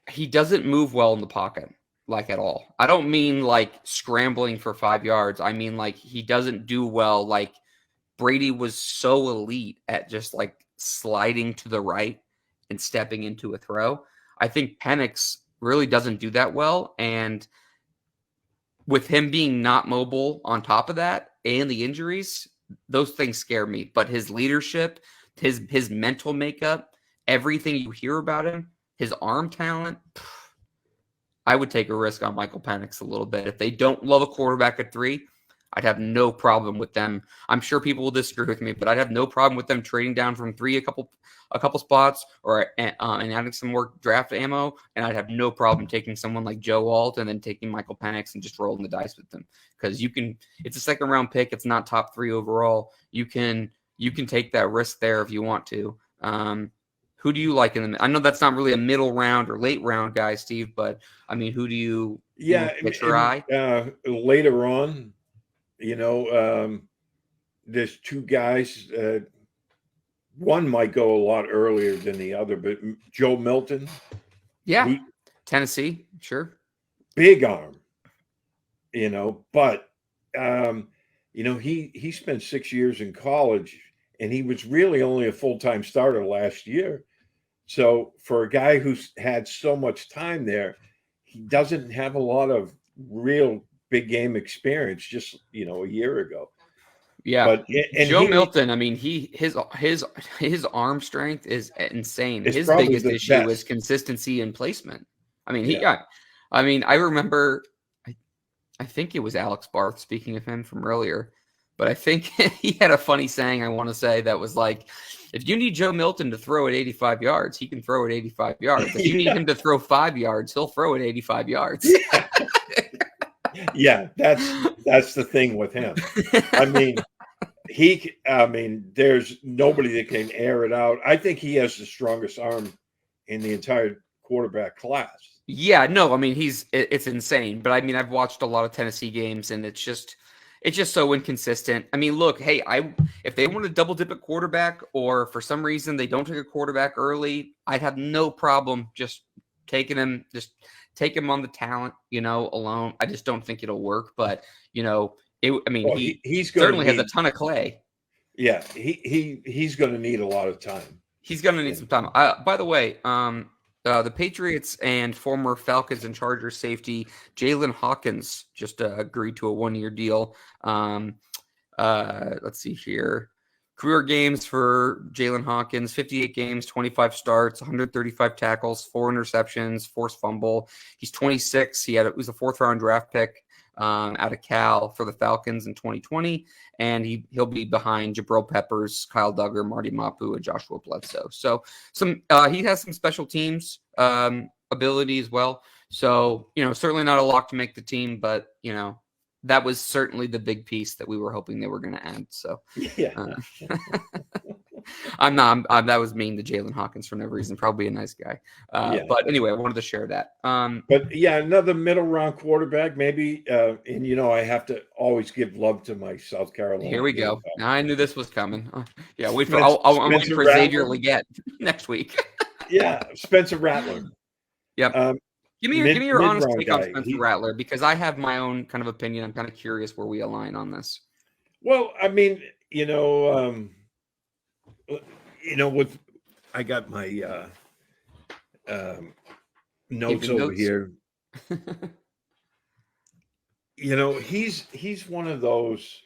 he doesn't move well in the pocket, at all. I don't mean scrambling for 5 yards. I mean he doesn't do well. Brady was so elite at just sliding to the right and stepping into a throw. I think Penix really doesn't do that well. And with him being not mobile on top of that and the injuries, those things scare me. But his leadership, his mental makeup, everything you hear about him, his arm talent, I would take a risk on Michael Penix a little bit. If they don't love a quarterback at 3, I'd have no problem with them. I'm sure people will disagree with me, but I'd have no problem with them trading down from 3 a couple spots and adding some more draft ammo. And I'd have no problem taking someone like Joe Alt and then taking Michael Penix and just rolling the dice with them, because it's a second round pick. It's not top 3 overall. You can take that risk there if you want to. Who do you like in the? I know that's not really a middle round or late round guy, Steve, but I mean, who do you? Get your eye later on. There's 2 guys. One might go a lot earlier than the other, but Joe Milton. Yeah, Tennessee, sure. Big arm, but he spent 6 years in college, and he was really only a full-time starter last year. So for a guy who's had so much time there, he doesn't have a lot of real big game experience just, a year ago. Yeah. But Joe Milton, I mean, his arm strength is insane. His biggest issue is consistency and placement. I mean, I remember, I think it was Alex Barth, speaking of him from earlier, but I think he had a funny saying, I want to say, that was If you need Joe Milton to throw at 85 yards, he can throw at 85 yards. If you need him to throw 5 yards, he'll throw at 85 yards. Yeah, that's the thing with him. I mean, there's nobody that can air it out. I think he has the strongest arm in the entire quarterback class. Yeah, no, I mean, it's insane. But I mean, I've watched a lot of Tennessee games, and it's just so inconsistent. I mean, look, hey, if they want to double dip at quarterback, or for some reason they don't take a quarterback early, I'd have no problem just taking him, just take him on the talent, alone. I just don't think it'll work. But he's certainly has a ton of clay. Yeah, he's going to need a lot of time. He's going to need some time. By the way, the Patriots and former Falcons and Chargers safety Jalen Hawkins just agreed to a 1-year deal. Let's see here. Career games for Jalen Hawkins: 58 games, 25 starts, 135 tackles, 4 interceptions, forced fumble. He's 26. He was a 4th-round draft pick out of Cal for the Falcons in 2020, and he'll be behind Jabril Peppers, Kyle Duggar, Marty Mapu, and Joshua Bledsoe. So he has some special teams ability as well. So certainly not a lock to make the team, but that was certainly the big piece that we were hoping they were going to add. So yeah. I'm not. That was mean to Jalen Hawkins for no reason. Probably a nice guy. But anyway, I wanted to share that. But yeah, another middle round quarterback, maybe. And I have to always give love to my South Carolina. Here we go. Now I knew this was coming. Yeah, I'm waiting for Xavier Legette next week. Yeah, Spencer Rattler. Yep. Give me your honest take on Spencer Rattler, because I have my own kind of opinion. I'm kind of curious where we align on this. Well, I mean, with I got my notes over here. He's one of those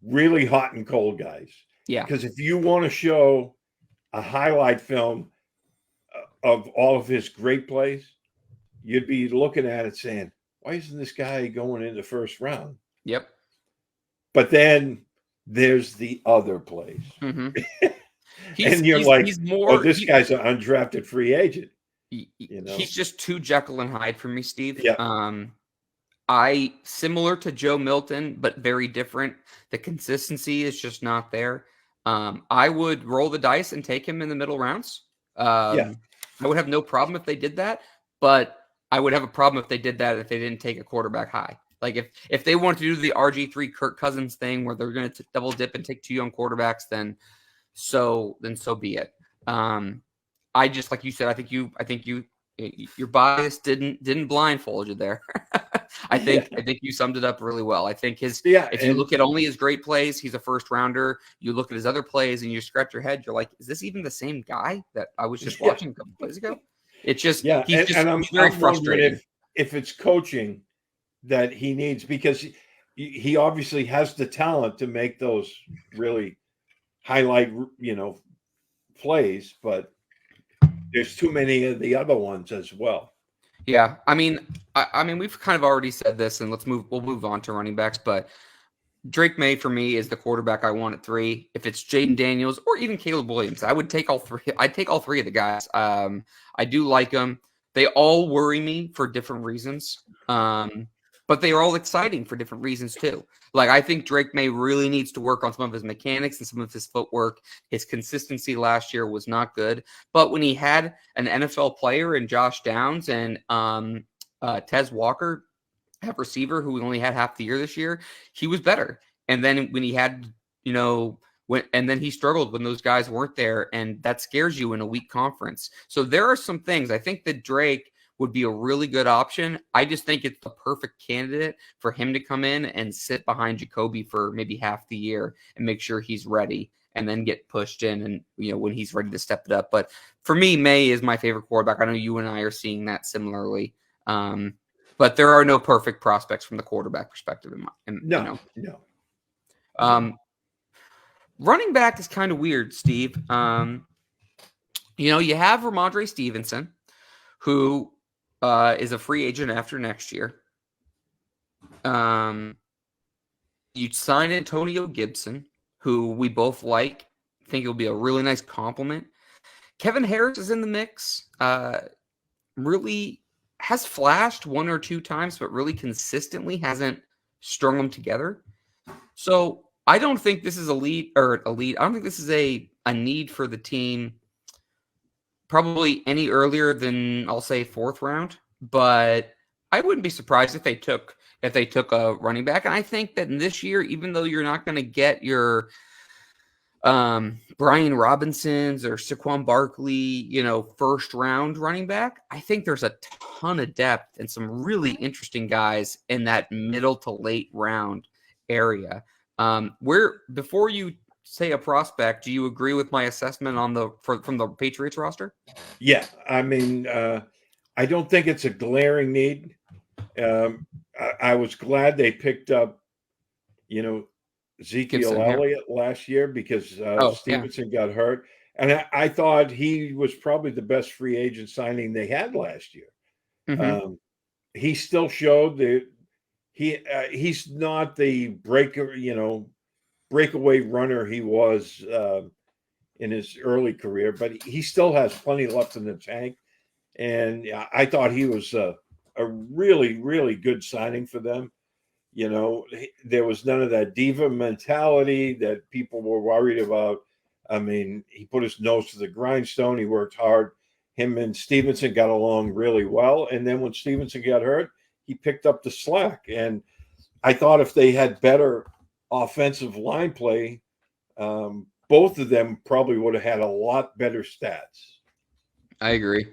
really hot and cold guys. Yeah. Because if you want to show a highlight film of all of his great plays, you'd be looking at it saying, why isn't this guy going in the first round? Yep. But then there's the other plays. Mm-hmm. And you're this guy's an undrafted free agent. He's just too Jekyll and Hyde for me, Steve. Yeah. Similar to Joe Milton, but very different. The consistency is just not there. I would roll the dice and take him in the middle rounds. I would have no problem if they did that, but I would have a problem if they did that if they didn't take a quarterback high. Like if they want to do the RG3 Kirk Cousins thing where they're going to double dip and take 2 young quarterbacks, then so be it. I just, like you said, I think your bias didn't blindfold you there. I think you summed it up really well. I think if you look at only his great plays, he's a first rounder. You look at his other plays and you scratch your head. You're like, is this even the same guy that I was just watching a couple plays ago? It's just, he's very frustrating. If it's coaching that he needs, because he obviously has the talent to make those really highlight, plays, but there's too many of the other ones as well. Yeah, I mean, we've kind of already said this, and we'll move on to running backs. But Drake May for me is the quarterback I want at 3. If it's Jaden Daniels or even Caleb Williams, I would take all 3. I'd take all 3 of the guys. I do like them. They all worry me for different reasons. But they are all exciting for different reasons too. Like, I think Drake May really needs to work on some of his mechanics and some of his footwork. His consistency last year was not good. But when he had an NFL player in Josh Downs and Tez Walker, have receiver who only had half the year this year, he was better. And then when he had, and then he struggled when those guys weren't there, and that scares you in a weak conference. So there are some things. I think that Drake would be a really good option. I just think it's the perfect candidate for him to come in and sit behind Jacoby for maybe half the year and make sure he's ready, and then get pushed in and, when he's ready to step it up. But for me, May is my favorite quarterback. I know you and I are seeing that similarly. But there are no perfect prospects from the quarterback perspective. No. Running back is kind of weird, Steve. You have Ramondre Stevenson, who is a free agent after next year. You sign Antonio Gibson, who we both like. think it'll be a really nice compliment. Kevin Harris is in the mix. Really has flashed one or two times, but really consistently hasn't strung them together. So I don't think this is a lead. I don't think this is a need for the team probably any earlier than, I'll say, 4th round. But I wouldn't be surprised if they took a running back. And I think that in this year, even though you're not going to get your Brian Robinsons or Saquon Barkley, first round running back, I think there's a ton of depth and some really interesting guys in that middle to late round area. Before you say a prospect, do you agree with my assessment on from the Patriots roster? Yeah, I mean, I don't think it's a glaring need. I was glad they picked up, Ezekiel Elliott last year because Stevenson got hurt. And I thought he was probably the best free agent signing they had last year. Mm-hmm. He still showed that he's not the breakaway runner he was in his early career, but he still has plenty left in the tank. And I thought he was a really, really good signing for them. There was none of that diva mentality that people were worried about. I mean, he put his nose to the grindstone. He worked hard. Him and Stevenson got along really well. And then when Stevenson got hurt, he picked up the slack. And I thought if they had better offensive line play, both of them probably would have had a lot better stats. I agree.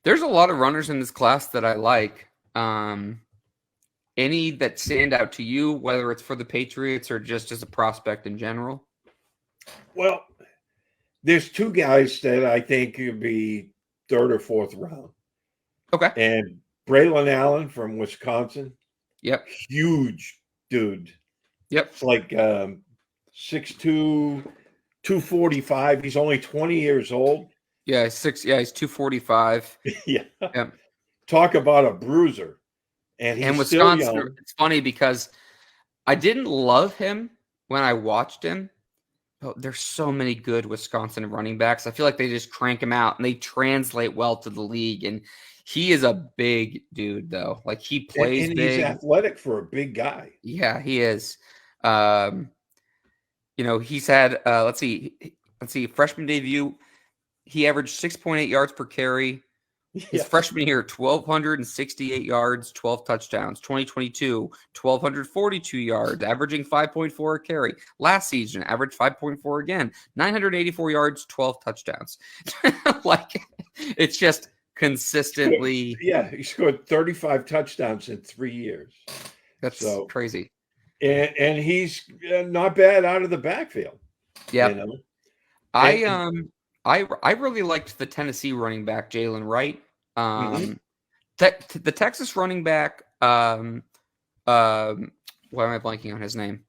There's a lot of runners in this class that I like. Any that stand out to you, whether it's for the Patriots or just as a prospect in general? Well, there's 2 guys that I think could be 3rd or 4th round. Okay. And Braylon Allen from Wisconsin. Yep. Huge dude. Yep. It's like 6'2", 245. He's only 20 years old. Yeah, he's 245. Yeah. Yep. Talk about a bruiser. And he's Wisconsin, still young. It's funny because I didn't love him when I watched him. But there's so many good Wisconsin running backs. I feel like they just crank him out and they translate well to the league. And he is a big dude, though. Like, he plays and big. He's athletic for a big guy. Yeah, he is. He's had let's see, freshman debut. He averaged 6.8 yards per carry. His freshman year, 1,268 yards, 12 touchdowns. 2022, 1,242 yards, averaging 5.4 a carry. Last season, averaged 5.4 again. 984 yards, 12 touchdowns. It's just consistently. Yeah, he scored 35 touchdowns in 3 years. That's crazy. And he's not bad out of the backfield. Yeah. I really liked the Tennessee running back, Jalen Wright. The Texas running back, why am I blanking on his name?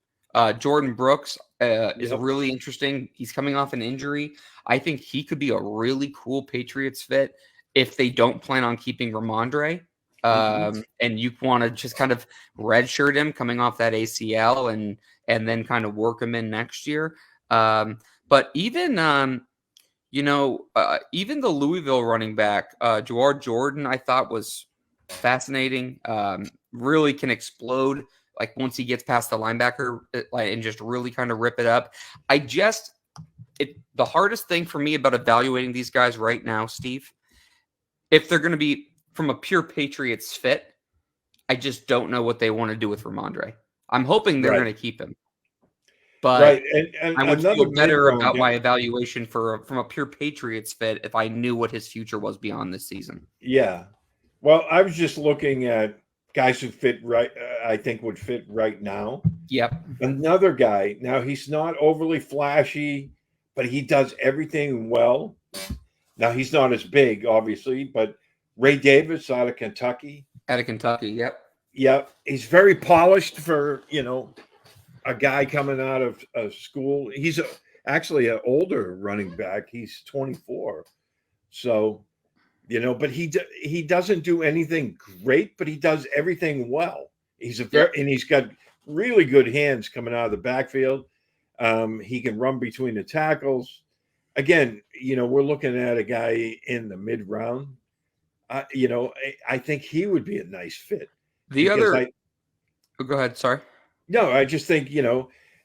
Jordan Brooks is really interesting. He's coming off an injury. I think he could be a really cool Patriots fit if they don't plan on keeping Ramondre. And you want to just kind of redshirt him coming off that ACL and then kind of work him in next year. But even even the Louisville running back, Jawar Jordan, I thought was fascinating. Really can explode like once he gets past the linebacker and just really kind of rip it up. The hardest thing for me about evaluating these guys right now, Steve, if they're going to be from a pure Patriots fit, I just don't know what they want to do with Ramondre. I'm hoping they're going to keep him. But and I would feel better about my evaluation from a pure Patriots fit if I knew what his future was beyond this season. Yeah. Well, I was just looking at guys who fit right, I think would fit right now. Yep. Another guy, now he's not overly flashy, but he does everything well. Now, he's not as big, obviously, but Ray Davis out of Kentucky. Yep. Yep. He's very polished for, a guy coming out of school. He's actually an older running back. He's 24. So, but he doesn't do anything great, but he does everything well. And he's got really good hands coming out of the backfield. He can run between the tackles. Again, we're looking at a guy in the mid round. I think he would be a nice fit. Go ahead. Sorry. No, I just think,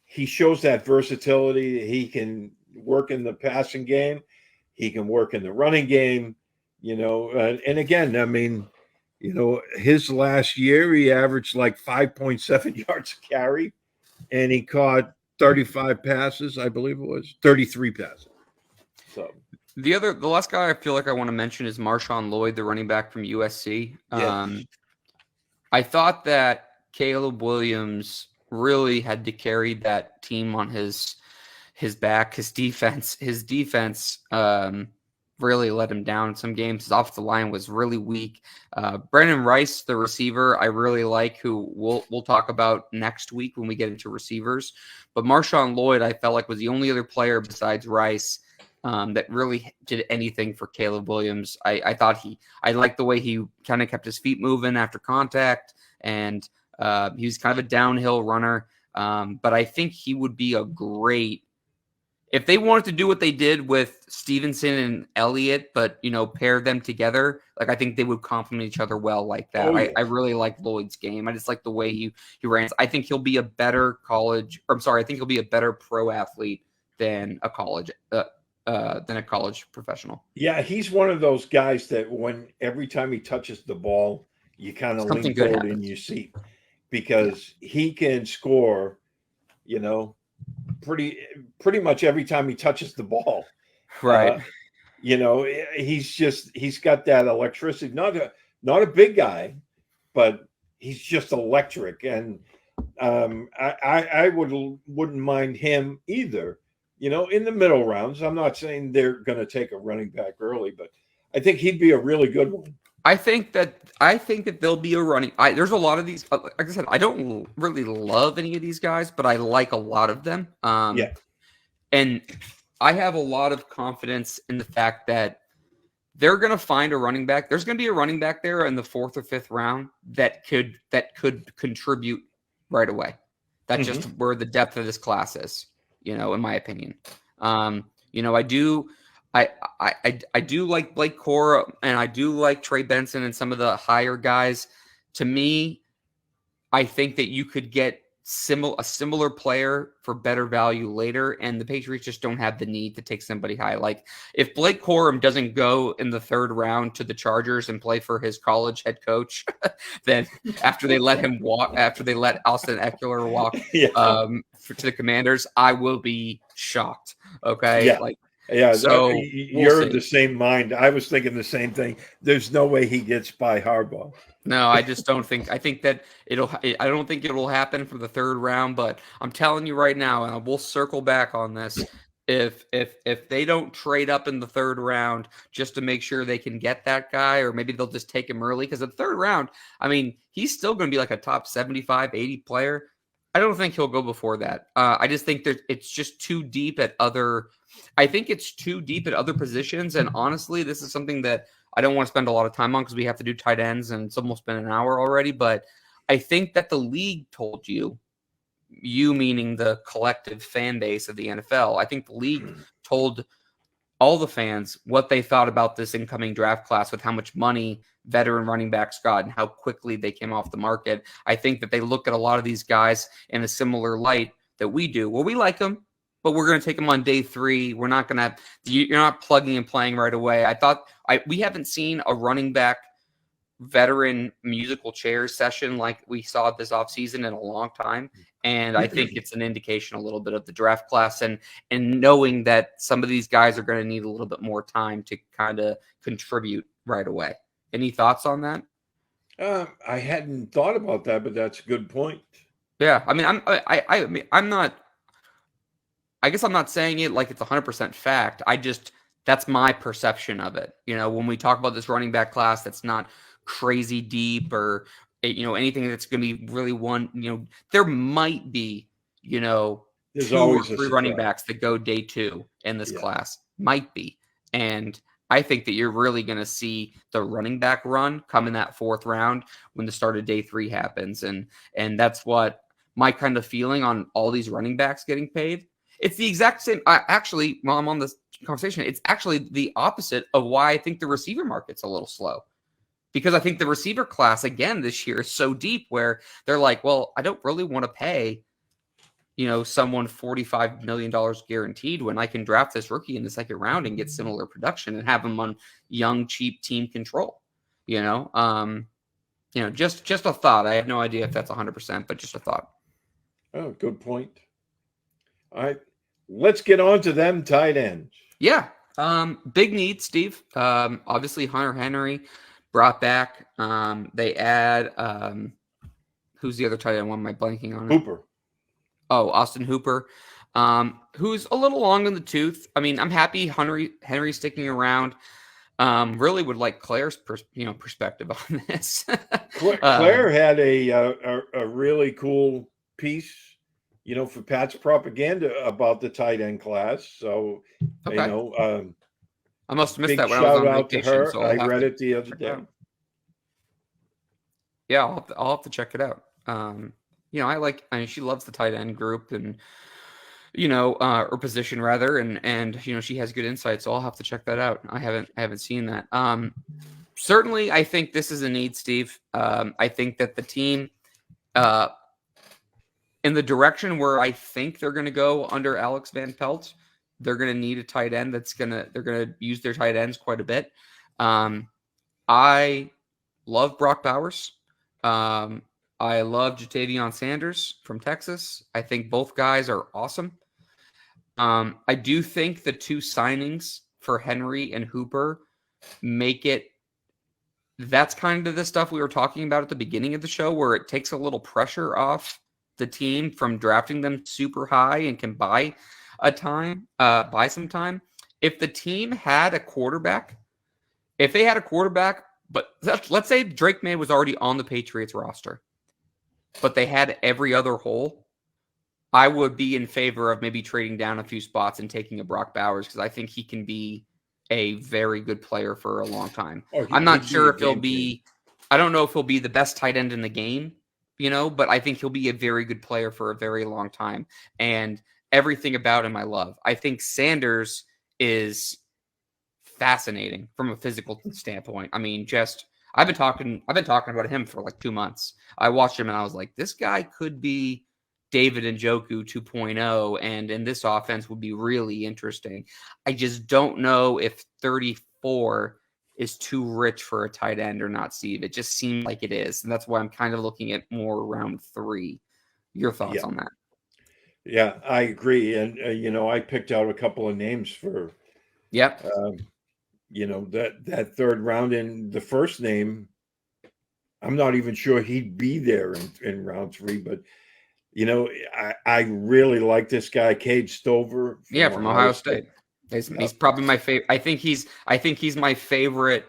he shows that versatility. He can work in the passing game. He can work in the running game, and again, I mean, his last year, he averaged like 5.7 yards a carry, and he caught 35 passes, I believe it was 33 passes. So the last guy I feel like I want to mention is Marshawn Lloyd, the running back from USC. Yeah. I thought that Caleb Williams really had to carry that team on his back. His defense really let him down in some games. His offensive line was really weak. Brandon Rice, the receiver, I really like, who we'll talk about next week when we get into receivers. But Marshawn Lloyd, I felt like, was the only other player besides Rice that really did anything for Caleb Williams. I thought I liked the way he kind of kept his feet moving after contact, and he was kind of a downhill runner. But I think he would be a great, if they wanted to do what they did with Stevenson and Elliott, but pair them together, like, I think they would complement each other well like that. I really like Lloyd's game. I just like the way he runs. I think he'll be a better I think he'll be a better pro athlete than a college professional. Yeah, he's one of those guys that every time he touches the ball, you kind of lean forward in your seat, because he can score, pretty much every time he touches the ball. Right. He's got that electricity. Not a big guy, but he's just electric. And I wouldn't mind him either. In the middle rounds. I'm not saying they're going to take a running back early, but I think he'd be a really good one. I think that there'll be a running. There's a lot of these. Like I said, I don't really love any of these guys, but I like a lot of them. Yeah. And I have a lot of confidence in the fact that they're going to find a running back. There's going to be a running back there in the 4th or 5th round that could contribute right away. That's just where the depth of this class is, in my opinion. I do like Blake Cora, and I do like Trey Benson and some of the higher guys. To me, I think that you could get a similar player for better value later, and the Patriots just don't have the need to take somebody high. Like, if Blake Corum doesn't go in the 3rd round to the Chargers and play for his college head coach, then after they let Austin Eckler walk to the Commanders, I will be shocked. Okay, so you're of the same mind. I was thinking the same thing. There's no way he gets by Harbaugh. No, I just don't think. I think that I don't think it'll happen for the 3rd round. But I'm telling you right now, and we'll circle back on this. If they don't trade up in the 3rd round just to make sure they can get that guy, or maybe they'll just take him early, because the 3rd round, I mean, he's still going to be like a top 75, 80 player. I don't think he'll go before that. I just think that it's just too deep at other. I think it's too deep at other positions, and honestly, this is something that I don't want to spend a lot of time on because we have to do tight ends, and it's almost been an hour already. But I think that the league told you meaning the collective fan base of the NFL, I think the league told all the fans what they thought about this incoming draft class, with how much money veteran running backs got and how quickly they came off the market. I think that they look at a lot of these guys in a similar light that we do. Well, we like them, but we're going to take them on day 3. We're not going to you're not plugging and playing right away. We haven't seen a running back veteran musical chairs session like we saw this offseason in a long time. And I think it's an indication a little bit of the draft class, and knowing that some of these guys are going to need a little bit more time to kind of contribute right away. Any thoughts on that? I hadn't thought about that, but that's a good point. Yeah. I mean, I guess I'm not saying it like it's 100% fact. That's my perception of it. When we talk about this running back class, that's not crazy deep or, anything that's going to be really one, there might be, there's 2 always or 3 running backs that go day 2 in this class. Might be. And I think that you're really going to see the running back run come in that 4th round when the start of day 3 happens. And that's what my kind of feeling on all these running backs getting paid. It's the exact same. Actually, while I'm on this conversation, it's actually the opposite of why I think the receiver market's a little slow. Because I think the receiver class, again, this year is so deep where they're like, well, I don't really want to pay, someone $45 million guaranteed when I can draft this rookie in the second round and get similar production and have him on young, cheap team control. Just a thought. I have no idea if that's 100%, but just a thought. Oh, good point. All right, let's get on to them tight ends. Yeah. Big need, Steve. Obviously Hunter Henry brought back. They add who's the other tight end? One am I blanking on? Hooper. Oh, Austin Hooper, who's a little long in the tooth. I mean, I'm happy Henry sticking around. Really would like Claire's perspective on this. Claire had a really cool piece, for Pat's propaganda about the tight end class. So, okay. I must have missed that when I was on vacation. To her. So I read it the other day. Yeah, I'll have to check it out. She loves the tight end group and, or position rather. And she has good insight. So I'll have to check that out. I haven't seen that. Certainly I think this is a need, Steve. I think that the team, in the direction where I think they're going to go under Alex Van Pelt, they're going to need a tight end they're going to use their tight ends quite a bit. I love Brock Bowers. I love Jatavion Sanders from Texas. I think both guys are awesome. I do think the two signings for Henry and Hooper make it. That's kind of the stuff we were talking about at the beginning of the show, where it takes a little pressure off the team from drafting them super high and can buy some time. If the team had a quarterback, but let's say Drake May was already on the Patriots roster, but they had every other hole, I would be in favor of maybe trading down a few spots and taking a Brock Bowers, because I think he can be a very good player for a long time. I'm not sure if he'll be, I don't know if he'll be the best tight end in the game, but I think he'll be a very good player for a very long time. And everything about him I love. I think Sanders is fascinating from a physical standpoint. I mean, I've been talking about him for like 2 months. I watched him and I was like, this guy could be David Njoku 2.0, and in this offense would be really interesting. I just don't know if 34 is too rich for a tight end or not, Steve. It just seems like it is, and that's why I'm kind of looking at more round 3. Your thoughts on that? Yeah, I agree. And, I picked out a couple of names for, that third round. And the first name, I'm not even sure he'd be there in round 3, but, I really like this guy, Cade Stover. From Ohio State. He's probably my favorite. I think he's my favorite.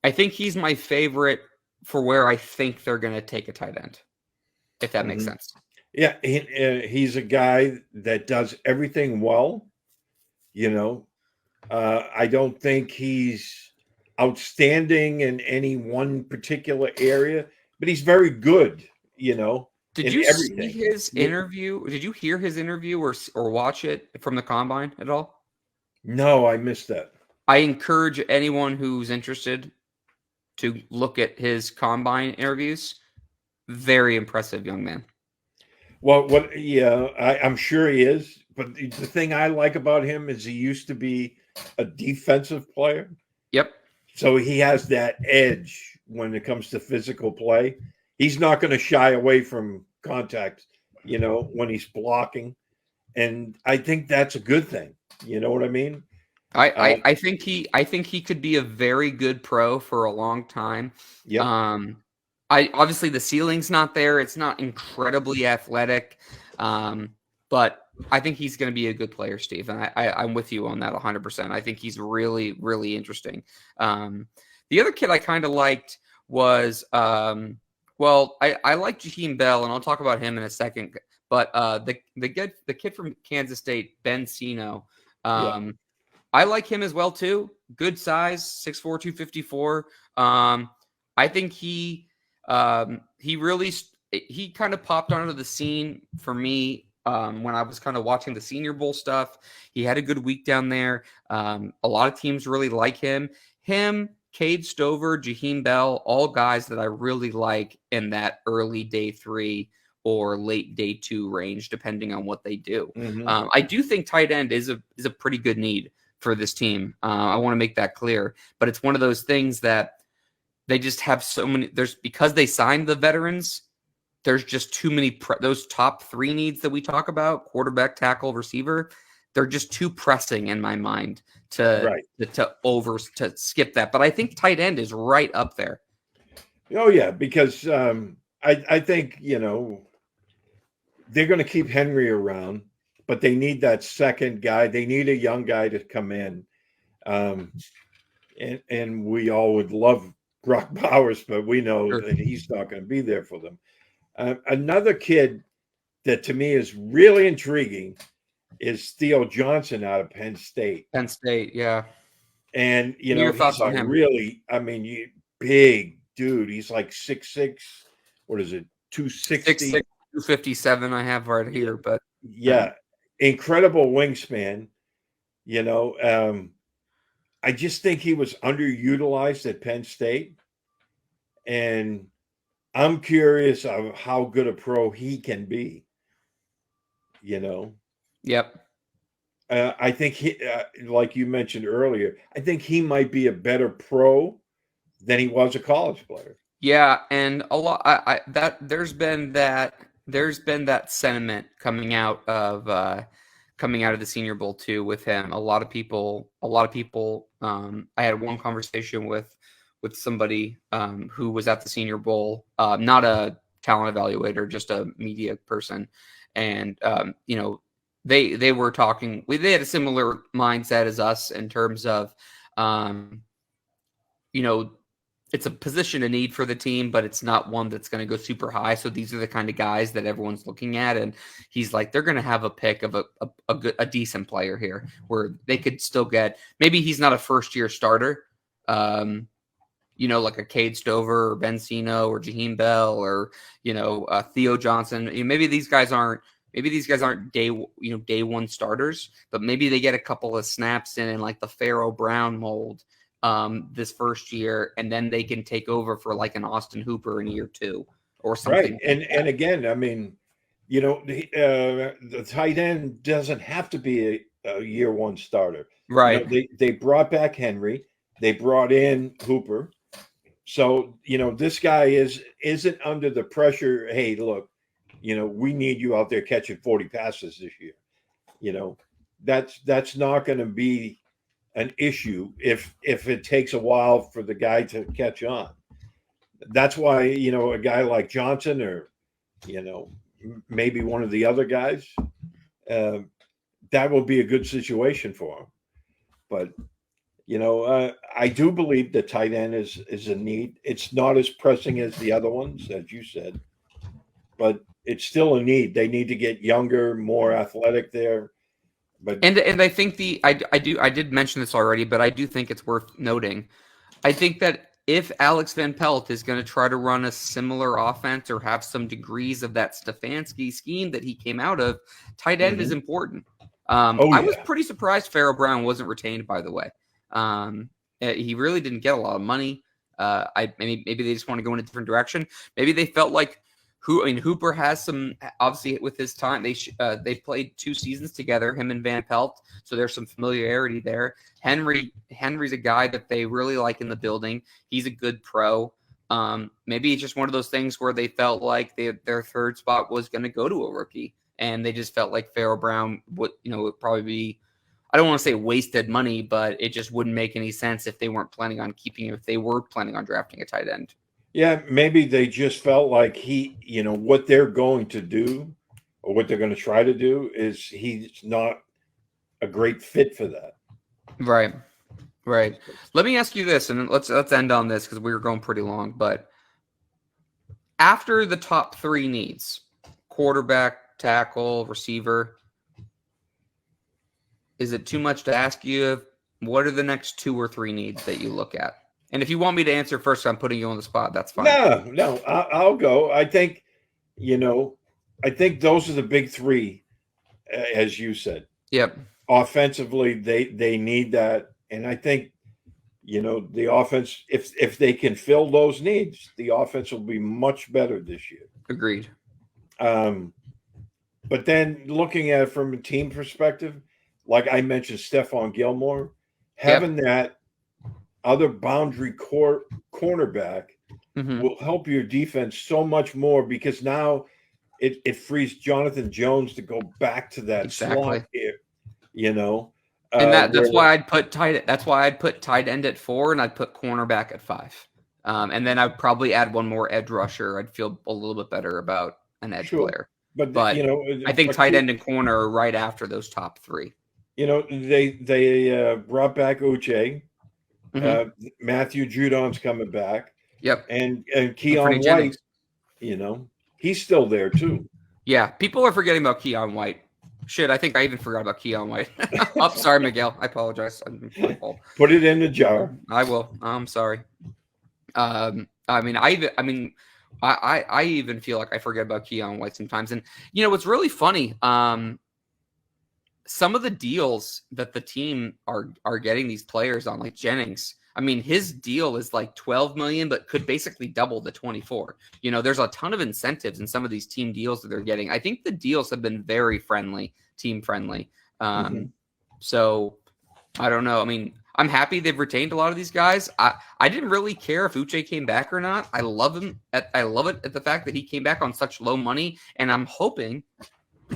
I think he's my favorite for where I think they're going to take a tight end, if that makes sense. Yeah, he's a guy that does everything well. I don't think he's outstanding in any one particular area, but he's very good. Did you see his interview? Did you hear his interview or watch it from the combine at all? No, I missed that. I encourage anyone who's interested to look at his combine interviews. Very impressive young man. Well, I'm sure he is. But the thing I like about him is he used to be a defensive player. Yep. So he has that edge when it comes to physical play. He's not going to shy away from contact, when he's blocking. And I think that's a good thing. You know what I mean? I think he could be a very good pro for a long time. Yeah. Obviously the ceiling's not there. It's not incredibly athletic. But I think he's going to be a good player, Steve. And I'm with you on that 100%. I think he's really, really interesting. The other kid I kind of liked was, I like Jaheim Bell, and I'll talk about him in a second. But the kid from Kansas State, Ben Sino, I like him as well too. Good size, 6'4", 254. I think he kind of popped onto the scene for me when I was kind of watching the Senior Bowl stuff. He had a good week down there. A lot of teams really like him. Cade Stover, Jaheim Bell, all guys that I really like in that early day 3 or late day 2 range, depending on what they do. Mm-hmm. I do think tight end is a pretty good need for this team. I want to make that clear, but it's one of those things that they just have so many. Because they signed the veterans, there's just too many. Those top 3 needs that we talk about: quarterback, tackle, receiver. They're just too pressing in my mind to skip that. But I think tight end is right up there. Oh yeah, because I think they're going to keep Henry around, but they need that second guy. They need a young guy to come in, and we all would love Brock Bowers, but we know that he's not going to be there for them. Another kid that to me is really intriguing is Theo Johnson out of Penn State. Penn State, yeah. And, he's a really, big dude. He's like 6'6". What is it? 260? 6'6", 257 I have right here. But yeah, incredible wingspan. I just think he was underutilized at Penn State. And I'm curious of how good a pro he can be. Yep. I think he, like you mentioned earlier, I think he might be a better pro than he was a college player. Yeah, and a lot there's been that sentiment coming out of the Senior Bowl too with him. A lot of people. I had one conversation with somebody who was at the Senior Bowl, not a talent evaluator, just a media person, and they were talking. They had a similar mindset as us in terms of, it's a position of need for the team, but it's not one that's going to go super high. So these are the kind of guys that everyone's looking at, and he's like, they're going to have a pick of a decent player here, where they could still get. Maybe he's not a first year starter, like a Cade Stover or Ben Sino or Jaheim Bell or Theo Johnson. Maybe these guys aren't. Maybe these guys aren't day 1 starters, but maybe they get a couple of snaps in like the Pharaoh Brown mold this first year, and then they can take over for like an Austin Hooper in year 2 or something. Right, and again, the tight end doesn't have to be a year 1 starter. Right. They brought back Henry, they brought in Hooper, so this guy isn't under the pressure. Hey, look. We need you out there catching 40 passes this year. That's not going to be an issue if it takes a while for the guy to catch on. That's why, a guy like Johnson or, maybe one of the other guys, that will be a good situation for him. But, I do believe the tight end is a need. It's not as pressing as the other ones, as you said, but it's still a need. They need to get younger, more athletic there. But and I think I did mention this already, but I do think it's worth noting. I think that if Alex Van Pelt is going to try to run a similar offense or have some degrees of that Stefanski scheme that he came out of, tight end is important. I was pretty surprised Pharaoh Brown wasn't retained, by the way. He really didn't get a lot of money. Maybe they just want to go in a different direction. Maybe they felt like Hooper has some, obviously with his time, they played 2 seasons together, him and Van Pelt, so there's some familiarity there. Henry's a guy that they really like in the building. He's a good pro. Maybe it's just one of those things where they felt like their third spot was going to go to a rookie, and they just felt like Pharaoh Brown would probably be, I don't want to say wasted money, but it just wouldn't make any sense if they weren't planning on keeping him, if they were planning on drafting a tight end. Yeah, maybe they just felt like what they're going to do or what they're going to try to do is he's not a great fit for that. Right. Let me ask you this, and let's end on this because we were going pretty long. But after the top 3 needs, quarterback, tackle, receiver, is it too much to ask you what are the next 2 or 3 needs that you look at? And if you want me to answer first, I'm putting you on the spot. That's fine. No, I'll go. I think, those are the big 3 as you said. Yep. Offensively, they need that, and I think the offense, if they can fill those needs, the offense will be much better this year. Agreed. But then looking at it from a team perspective, like I mentioned, Stephon Gilmore, having that other boundary cornerback will help your defense so much more, because now it frees Jonathan Jones to go back to that slot here, and that's why I'd put tight end at 4, and I'd put cornerback at 5. And then I'd probably add one more edge rusher. I'd feel a little bit better about an edge player. But I think tight end and corner are right after those top 3. They brought back Uche. Matthew Judon's coming back. Yep. And Keon White, he's still there too. Yeah, people are forgetting about Keon White. Shit, I think I even forgot about Keon White. Oh, sorry, Miguel. I apologize. Put it in the jar. I will. I'm sorry. I even feel like I forget about Keon White sometimes. And what's really funny, some of the deals that the team are getting these players on, like Jennings. I mean, his deal is like $12 million, but could basically double the 24. There's a ton of incentives in some of these team deals that they're getting. I think the deals have been very team friendly. So I don't know. I mean, I'm happy they've retained a lot of these guys. I didn't really care if Uche came back or not. I love him. I love it at the fact that he came back on such low money, and I'm hoping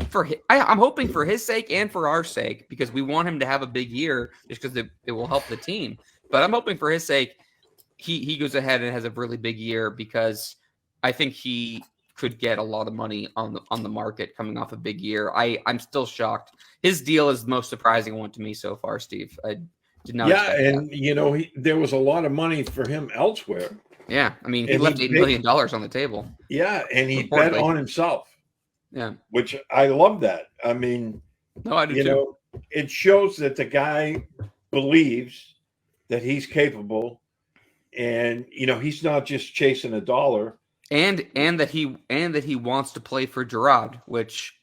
for his sake and for our sake, because we want him to have a big year, just because it will help the team. But I'm hoping for his sake, he goes ahead and has a really big year, because I think he could get a lot of money on the market coming off a big year. I'm still shocked. His deal is the most surprising one to me so far, Steve. I did not. Yeah, and there was a lot of money for him elsewhere. Yeah, I mean, he left $8 million on the table. Yeah, and he bet on himself. Yeah, which I love that. I mean, no, I do too. It shows that the guy believes that he's capable, and he's not just chasing a dollar, and that he wants to play for Gerard, which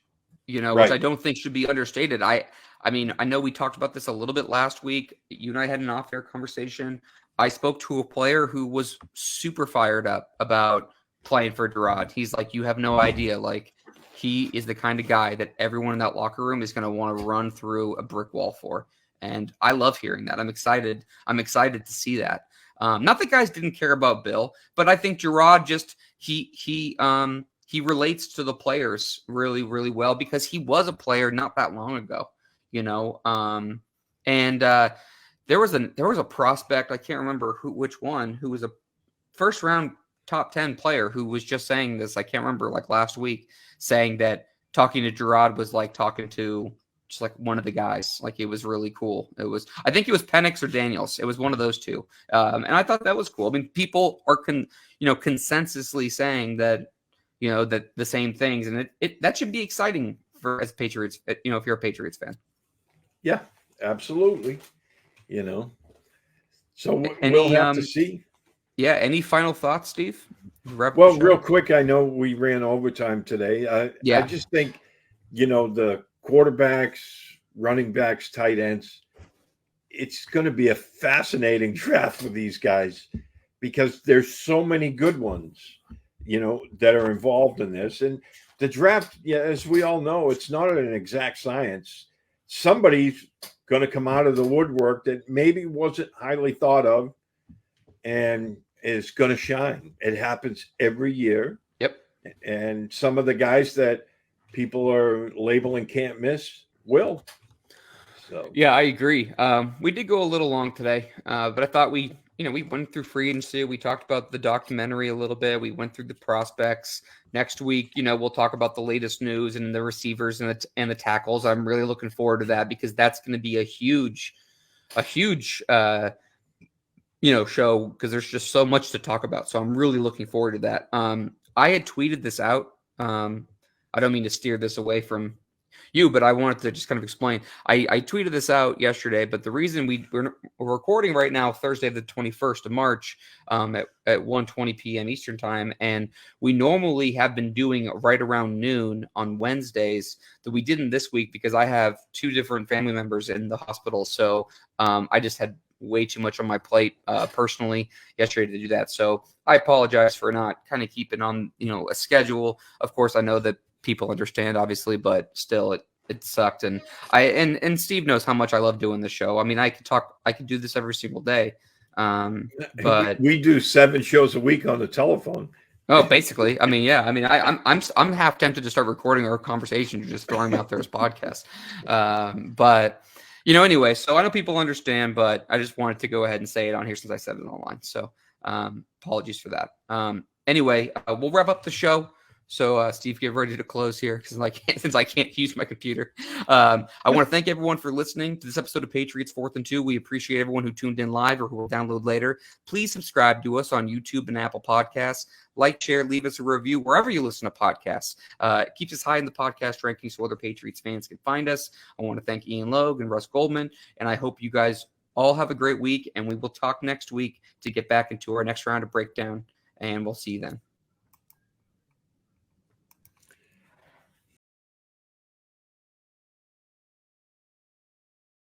which I don't think should be understated. I mean, I know we talked about this a little bit last week. You and I had an off-air conversation. I spoke to a player who was super fired up about playing for Gerard. He's like, you have no idea. Like, he is the kind of guy that everyone in that locker room is going to want to run through a brick wall for. And I love hearing that. I'm excited. I'm excited to see that. Not that guys didn't care about Bill, but I think Gerard just he relates to the players really, really well, because he was a player not that long ago, and there was a prospect, I can't remember which one, who was a first round top 10 player who was just saying this. I can't remember, like last week, saying that talking to Gerard was like talking to just like one of the guys. Like, it was really cool. I think it was Penix or Daniels. It was one of those two. And I thought that was cool. I mean, people are consensusly saying that, that the same things, and that should be exciting as Patriots, if you're a Patriots fan. Yeah, absolutely. So we'll have to see. Yeah. Any final thoughts, Steve? Well, real quick, I know we ran overtime today. I just think, the quarterbacks, running backs, tight ends, it's going to be a fascinating draft for these guys, because there's so many good ones, that are involved in this. And the draft, as we all know, it's not an exact science. Somebody's going to come out of the woodwork that maybe wasn't highly thought of and is going to shine. It happens every year. Yep. And some of the guys that people are labeling can't miss will. So yeah, I agree. We did go a little long today, but I thought we went through free agency. We talked about the documentary a little bit. We went through the prospects. Next week, we'll talk about the latest news and the receivers and the tackles. I'm really looking forward to that, because that's going to be a huge show, because there's just so much to talk about. So I'm really looking forward to that. I had tweeted this out. I don't mean to steer this away from but I wanted to just kind of explain. I tweeted this out yesterday, but the reason we're recording right now, Thursday, the 21st of March, at 1:20 p.m. Eastern time, and we normally have been doing right around noon on Wednesdays. That we didn't this week because I have 2 different family members in the hospital, so I just had way too much on my plate personally yesterday to do that. So I apologize for not kind of keeping on a schedule. Of course, I know that people understand, obviously, but still it sucked. And Steve knows how much I love doing the show. I mean, I could do this every single day. But we do 7 shows a week on the telephone. Oh, basically. I mean, yeah. I mean, I'm half tempted to start recording our conversation and just throwing them out there as podcasts. But anyway, so I know people understand, but I just wanted to go ahead and say it on here since I said it online. So apologies for that. Anyway, we'll wrap up the show. So, Steve, get ready to close here since I can't use my computer. I want to thank everyone for listening to this episode of Patriots 4th and 2. We appreciate everyone who tuned in live or who will download later. Please subscribe to us on YouTube and Apple Podcasts. Like, share, leave us a review wherever you listen to podcasts. It keeps us high in the podcast rankings so other Patriots fans can find us. I want to thank Ian Logue and Russ Goldman, and I hope you guys all have a great week, and we will talk next week to get back into our next round of breakdown, and we'll see you then.